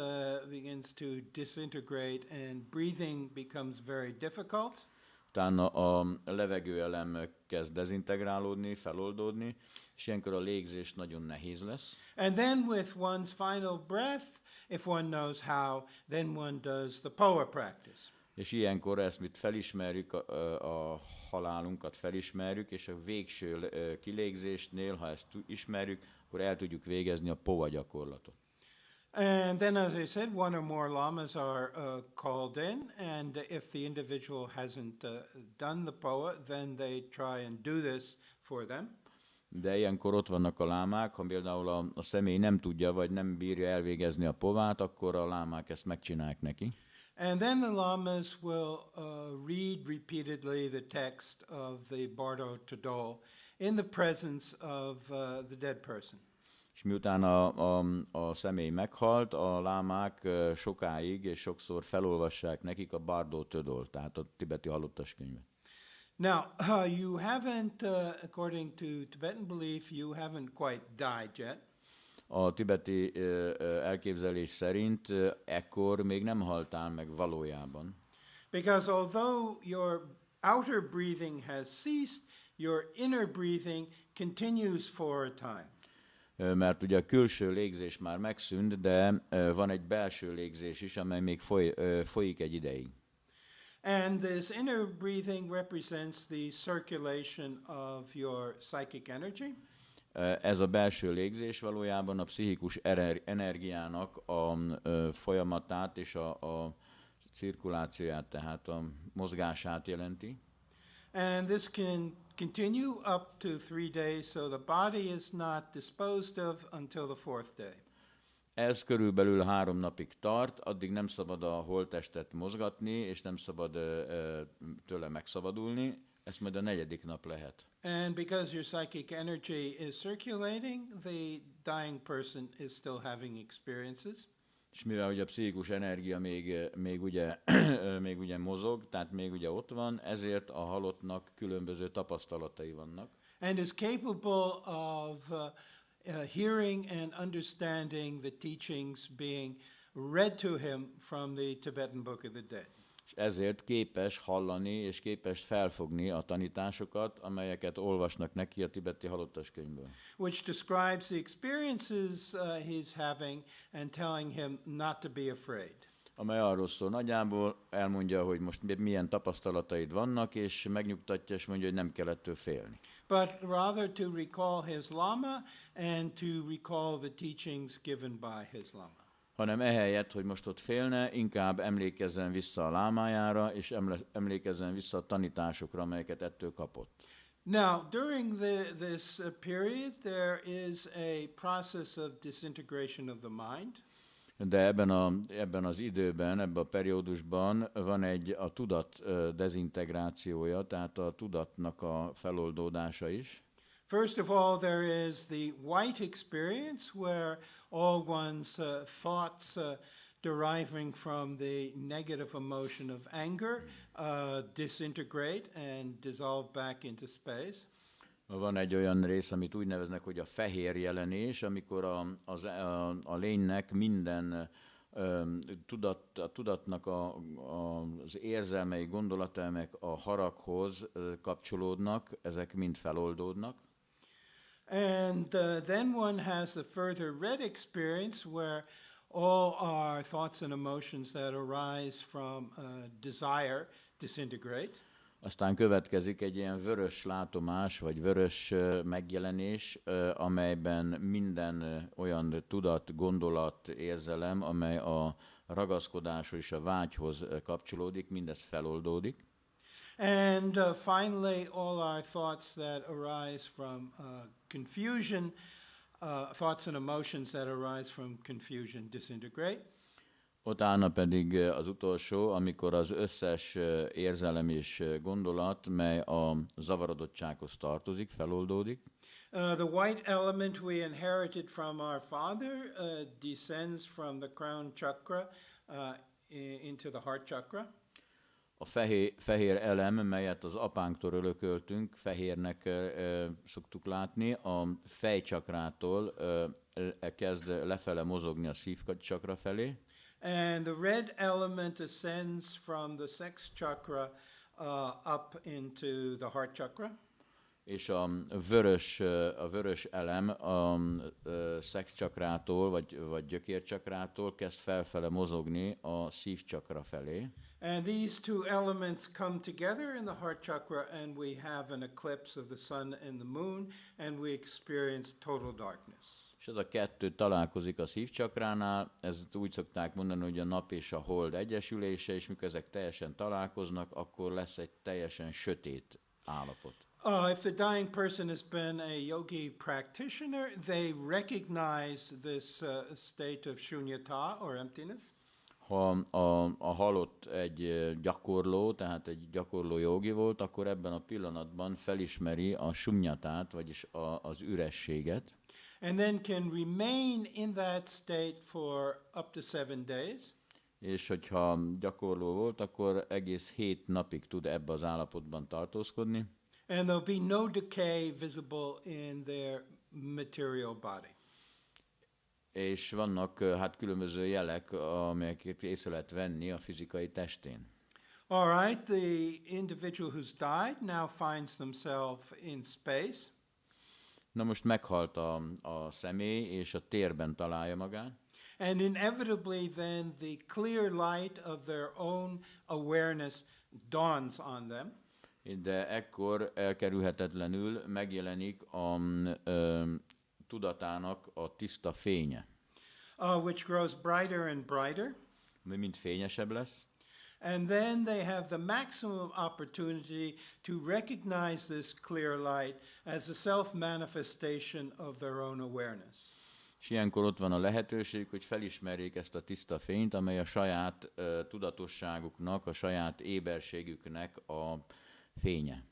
begins to disintegrate, and breathing becomes very difficult. Utána a levegőelem kezd dezintegrálódni, feloldódni, és ilyenkor a légzés nagyon nehéz lesz. And then with one's final breath, if one knows how, then one does the power practice. És ilyenkor ezt mit felismerjük, a halálunkat felismerjük, és a végső kilégzésnél, ha ezt ismerjük, akkor el tudjuk végezni a pova gyakorlatot. And then, as I said, one or more lamas are called in, and if the individual hasn't done the poa, then they try and do this for them. De ilyenkor ott vannak a lámák, ha például a személy nem tudja, vagy nem bírja elvégezni a povát, akkor a lámák ezt megcsinálják neki. And then the lamas will read repeatedly the text of the Bardo Tadol in the presence of the dead person. És miután a személy meghalt, a lámák sokáig és sokszor felolvassák nekik a Bardo Tadol, tehát a tibeti halottas könyvet. Now, you haven't, according to Tibetan belief, you haven't quite died yet. A tibeti elképzelés szerint ekkor még nem haltál meg valójában. Because although your outer breathing has ceased, your inner breathing continues for a time. Mert ugye a külső légzés már megszűnt, de van egy belső légzés is, amely még folyik egy ideig. And this inner breathing represents the circulation of your psychic energy. Ez a belső légzés valójában a pszichikus energiának a folyamatát és a cirkulációját, tehát a mozgását jelenti. And this can continue up to 3 days, so the body is not disposed of until the 4th day. Ez körülbelül 3 napig tart, addig nem szabad a holttestet mozgatni, és nem szabad tőle megszabadulni, ez majd a 4. nap lehet. And because your psychic energy is circulating, the dying person is still having experiences. És mivel ugye a pszichikus energia még ugye mozog, tehát még ugye ott van, ezért a halottnak különböző tapasztalatai vannak. And is capable of hearing and understanding the teachings being read to him from the Tibetan Book of the Dead. És ezért képes hallani és képes felfogni a tanításokat, amelyeket olvasnak neki a tibeti halottas könyvből. Which describes the experiences he's having and telling him not to be afraid. Amely arról szól nagyjából, elmondja, hogy most milyen tapasztalataid vannak, és megnyugtatja, és mondja, hogy nem kell ettől félni. But rather to recall his lama and to recall the teachings given by his lama. Hanem ehelyett, hogy most ott félne, inkább emlékezzen vissza a lámájára, és emlékezzen vissza a tanításokra, amelyeket ettől kapott. Now, during this period, there is a process of disintegration of the mind. De ebben az időben, ebben a periódusban van a tudat dezintegrációja, tehát a tudatnak a feloldódása is. First of all, there is the white experience where all one's thoughts deriving from the negative emotion of anger, disintegrate and dissolve back into space. Van egy olyan rész, amit úgy neveznek, hogy a fehér jelenés, amikor a lénynek minden tudatnak az érzelmei, gondolatelemek a haraghoz kapcsolódnak, ezek mind feloldódnak. And then one has a further red experience where all our thoughts and emotions that arise from desire disintegrate. Aztán következik egy ilyen vörös látomás, vagy vörös megjelenés, amelyben minden olyan tudat, gondolat, érzelem, amely a ragaszkodáshoz és a vágyhoz kapcsolódik, mindez feloldódik. And finally, all our thoughts that arise from confusion, thoughts and emotions that arise from confusion disintegrate. Utána pedig az utolsó, amikor az összes érzelem és gondolat, mely a zavarodottsághoz tartozik, feloldódik. The white element we inherited from our father descends from the crown chakra into the heart chakra. A fehér elem, melyet az apánktól örököltünk, fehérnek szoktuk látni, a fejcsakrától kezd lefele mozogni a szívcsakra felé. And the red element ascends from the sex chakra up into the heart chakra. És a vörös elem a szexcsakrától, vagy gyökércsakrától kezd felfele mozogni a szívcsakra felé. And these two elements come together in the heart chakra, and we have an eclipse of the sun and the moon, and we experience total darkness. És ez a kettő találkozik a szívcsakránál, ezt úgy szokták mondani, hogy a nap és a hold egyesülése, és mikor ezek teljesen találkoznak, akkor lesz egy teljesen sötét állapot. If the dying person has been a yogi practitioner, they recognize this state of shunyata or emptiness. Ha a halott egy gyakorló, tehát egy gyakorló jogi volt, akkor ebben a pillanatban felismeri a sunyatát, vagyis az ürességet. And then can remain in that state for up to 7 days. És hogyha gyakorló volt, akkor egész 7 napig tud ebbe az állapotban tartózkodni. And there'll be no decay visible in their material body. És vannak hát különböző jelek, amelyeket észre lehet venni a fizikai testén. All right, the individual who's died now finds themselves in space. Na most meghalt a személy, és a térben találja magát. And inevitably then the clear light of their own awareness dawns on them. De ekkor elkerülhetetlenül megjelenik a tudatának a tiszta fénye. Which grows brighter and brighter. Ami mind fényesebb lesz. And then they have the maximum opportunity to recognize this clear light as a self-manifestation of their own awareness. És ilyenkor ott van a lehetőség, hogy felismerjék ezt a tiszta fényt, amely a saját tudatosságuknak, a saját éberségüknek a fénye.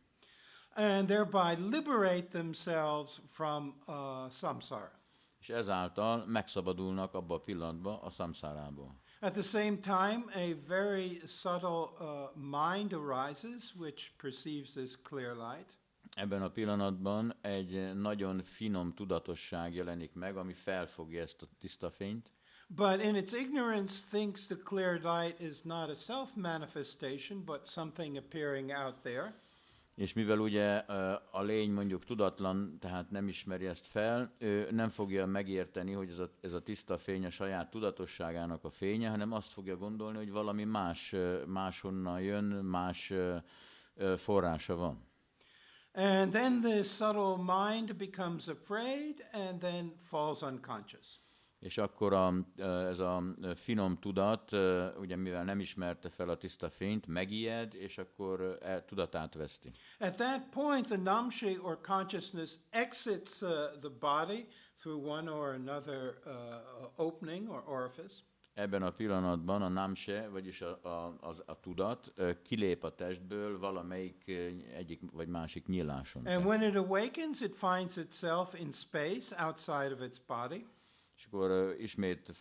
And thereby liberate themselves from samsara. És ezáltal megszabadulnak abba a pillanatban a szamszárából. At the same time, a very subtle mind arises which perceives this clear light. Ebben a pillanatban egy nagyon finom tudatosság jelenik meg, ami felfogja ezt a tiszta fényt. But in its ignorance thinks the clear light is not a self-manifestation, but something appearing out there. És mivel ugye a lény mondjuk tudatlan, tehát nem ismeri ezt fel, ő nem fogja megérteni, hogy ez a tiszta fény a saját tudatosságának a fénye, hanem azt fogja gondolni, hogy valami máshonnan jön, más forrása van. And then the subtle mind becomes afraid and then falls unconscious. És akkor ez a finom tudat, ugye mivel nem ismerte fel a tiszta fényt, megijed, és akkor tudatát veszti. At that point, the namshe or consciousness exits the body through one or another opening or orifice. Ebben a pillanatban a namse, vagyis a tudat kilép a testből valamelyik egyik vagy másik nyíláson. And when it awakens, it finds itself in space outside of its body. És és akkor ismét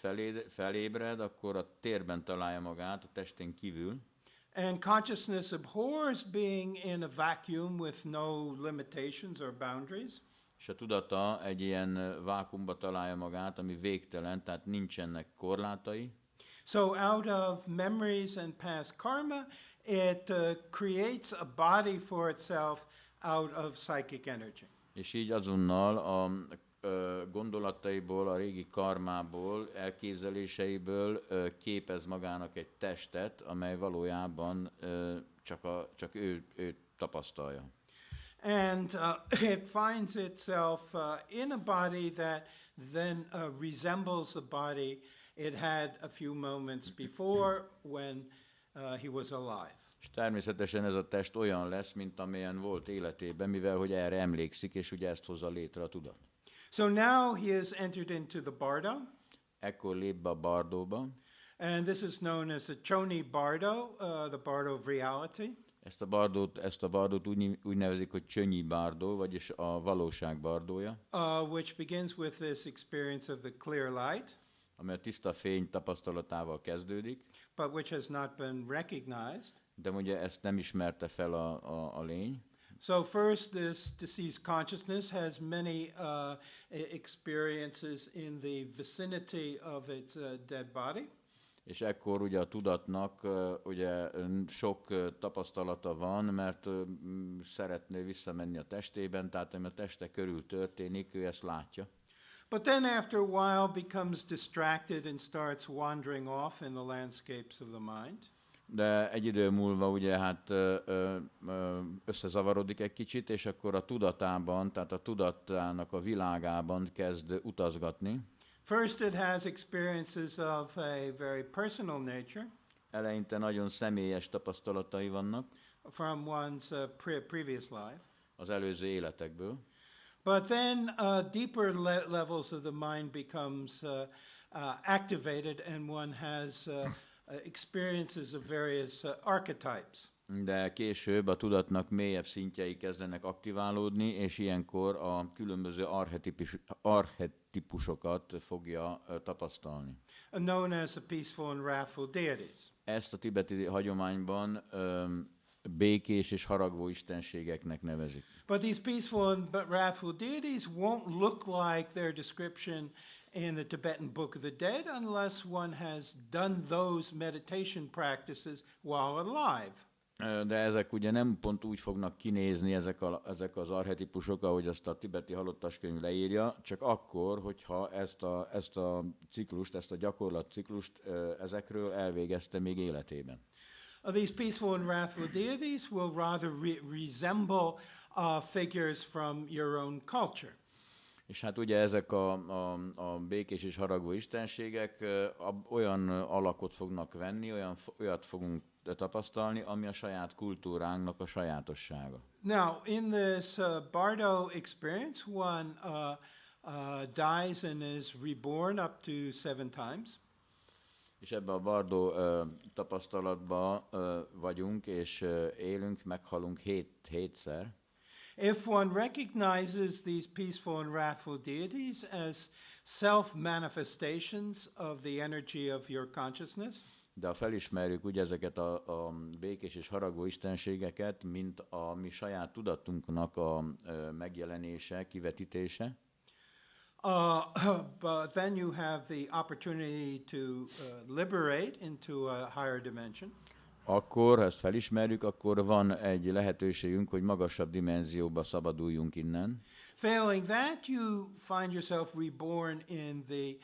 felébred, akkor a térben találja magát, a testén kívül. And consciousness abhors being in a vacuum with no limitations or boundaries. És a tudata egy ilyen vákuumba találja magát, ami végtelen, tehát nincsenek korlátai. So out of memories and past karma, it creates a body for itself out of psychic energy. És így azonnal a gondolataiból, a régi karmából, elképzeléseiből képez magának egy testet, amely valójában csak ő tapasztalja. And it finds itself in a body that then resembles the body it had a few moments before when he was alive. És természetesen ez a test olyan lesz, mint amilyen volt életében, mivel hogy erre emlékszik, és ugye ezt hozza létre a tudat. So now he has entered into the bardo. Ekkor lép be a bardóba. And this is known as the choni bardo, the bardo of reality. Ezt a bardót úgy nevezik, hogy csönyi bardó, vagyis a valóság bardója. Which begins with this experience of the clear light. Ami a tiszta fény tapasztalatával kezdődik. But which has not been recognized. De ugye ezt nem ismerte fel a lény. So first, this deceased consciousness has many experiences in the vicinity of its dead body. És ekkor ugye a tudatnak ugye sok tapasztalata van, mert szeretné visszamenni a testében, tehát ami a teste körül történik, ő ezt látja. But then after a while becomes distracted and starts wandering off in the landscapes of the mind. De egy idő múlva ugye hát összezavarodik egy kicsit, és akkor a tudatában, tehát a tudatának a világában kezd utazgatni. First it has experiences of a very personal nature. Eleinte nagyon személyes tapasztalatai vannak. From one's previous life. Az előző életekből. But then deeper levels of the mind becomes activated and one has experiences of various archetypes. De később a tudatnak mélyebb szintjei kezdenek aktiválódni, és ilyenkor a különböző archetipusokat fogja tapasztalni. Known as the peaceful and wrathful deities. Ezt a tibeti hagyományban békés és haragvó istenségeknek nevezik. But these peaceful and wrathful deities won't look like their description in the Tibetan Book of the Dead unless one has done those meditation practices while alive. De ezek ugye nem pont úgy fognak kinézni, ezek az archetipusok, ahogy azt a tibeti halottaskönyv leírja, csak akkor, hogyha ezt a ciklust, ezt a gyakorlatciklust ezekről elvégezte még életében. These peaceful and wrathful deities will rather resemble figures from your own culture. És hát ugye ezek a békés és haragvó istenségek olyan alakot fognak venni, olyat fogunk tapasztalni, ami a saját kultúránknak a sajátossága. Now, in this bardo experience, one dies and is reborn up to 7 times. És ebbe a bardó tapasztalatba vagyunk, és élünk, meghalunk hétszer. If one recognizes these peaceful and wrathful deities as self-manifestations of the energy of your consciousness, de ha felismerjük ugye ezeket a békés és haragvó istenségeket, mint a mi saját tudatunknak a megjelenése, kivetítése, but then you have the opportunity to liberate into a higher dimension. Akkor, ha ezt felismerjük, akkor van egy lehetőségünk, hogy magasabb dimenzióba szabaduljunk innen. Failing that, you find yourself reborn in the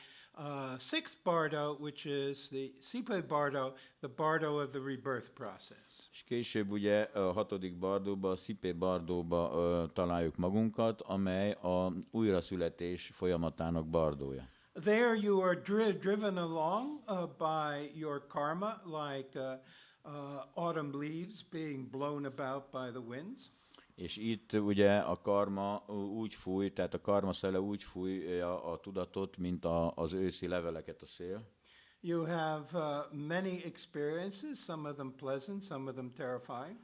sixth bardo, which is the Sipe bardo, the bardo of the rebirth process. És később ugye a 6. bardóba, a Sipe bardóba találjuk magunkat, amely a újraszületés folyamatának bardója. There you are driven along by your karma, like autumn leaves being blown about by the winds. És itt ugye a karma úgy fúj, tehát a karma szele úgy fújja a tudatot, mint az őszi leveleket a szél. You have many experiences, some of them pleasant, some of them terrifying.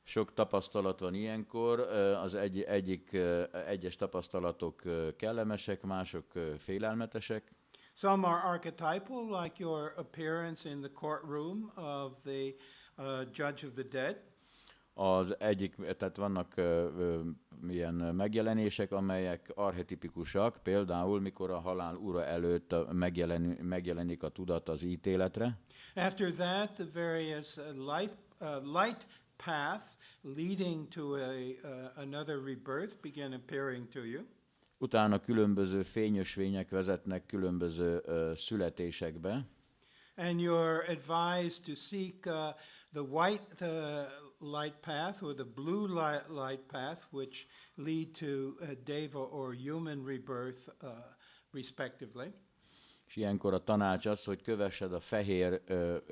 Sok tapasztalat van ilyenkor, az egyes tapasztalatok kellemesek, mások félelmetesek. Some are archetypal, like your appearance in the courtroom of the judge of the dead. Az egyik, tehát vannak ilyen megjelenések, amelyek archetipikusak, például mikor a halál ura előtt megjelenik a tudat az ítéletre. After that, the various light paths leading to another rebirth begin appearing to you. Utána különböző fényösvények vezetnek különböző születésekbe. And you're advised to seek the white light path or the blue light path, which lead to deva or human rebirth, respectively. És ilyenkor a tanács az, hogy kövessed a fehér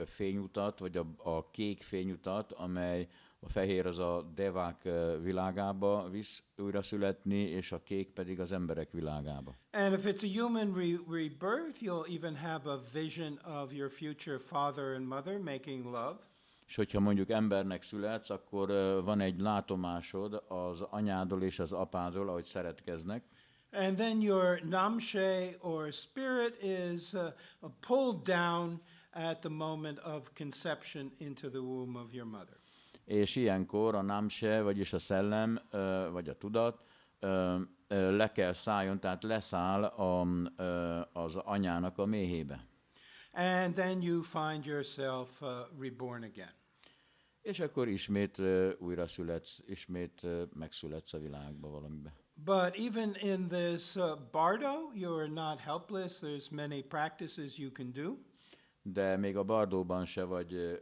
fényutat, vagy a kék fényutat, amely a fehér az a devák világába visz újra születni, és a kék pedig az emberek világába. And if it's a human rebirth, you'll even have a vision of your future father and mother making love. És hogyha mondjuk embernek születsz, akkor van egy látomásod az anyádról és az apádról, ahogy szeretkeznek. And then your namshe or spirit is pulled down at the moment of conception into the womb of your mother. És ilyenkor a namse, vagyis a szellem, vagy a tudat le kell szálljon, tehát leszáll az anyának a méhébe. And then you find yourself reborn again. És akkor ismét újra születsz, ismét megszületsz a világba valamibe. But even in this bardo, you're not helpless. There's many practices you can do. De még a bardóban se vagy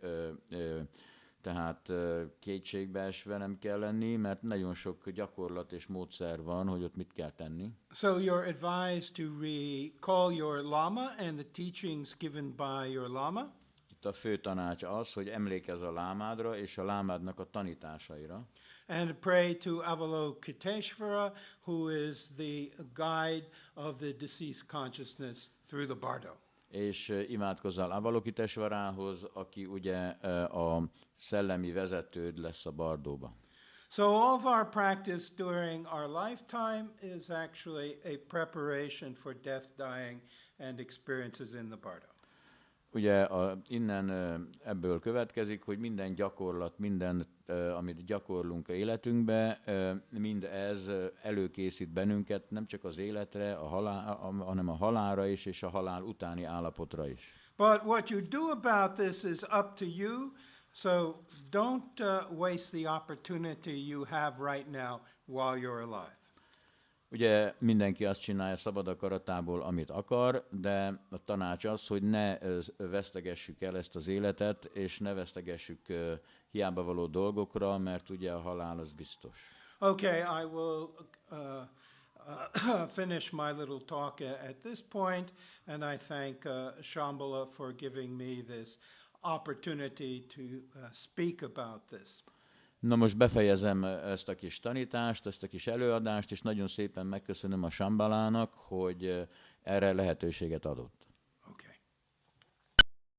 tehát kétségbeesve nem kell lenni, mert nagyon sok gyakorlat és módszer van, hogy ott mit kell tenni. So you're advised to recall your lama and the teachings given by your lama. Itt a fő tanács az, hogy emlékezz a lámádra és a lámádnak a tanításaira. And pray to Avalokiteshvara, who is the guide of the deceased consciousness through the bardo. És imádkozzál Avalokiteshvarához, aki ugye a szellemi vezetőd lesz a bardóba. So all of our practice during our lifetime is actually a preparation for death, dying, and experiences in the bardo. Ugye innen ebből következik, hogy minden gyakorlat, minden, amit gyakorlunk a életünkbe, mind ez előkészít bennünket nem csak az életre, hanem a halálra is, és a halál utáni állapotra is. But what you do about this is up to you, so don't waste the opportunity you have right now while you're alive. Ugye mindenki azt csinálja szabad akaratából, amit akar, de a tanács az, hogy ne vesztegessük el ezt az életet, és ne vesztegessük hiába való dolgokra, mert ugye a halál az biztos. Okay, I will finish my little talk at this point, and I thank Shambhala for giving me this opportunity to speak about this. Na most befejezem ezt a kis tanítást, ezt a kis előadást, és nagyon szépen megköszönöm a Sambhalának, hogy erre lehetőséget adott.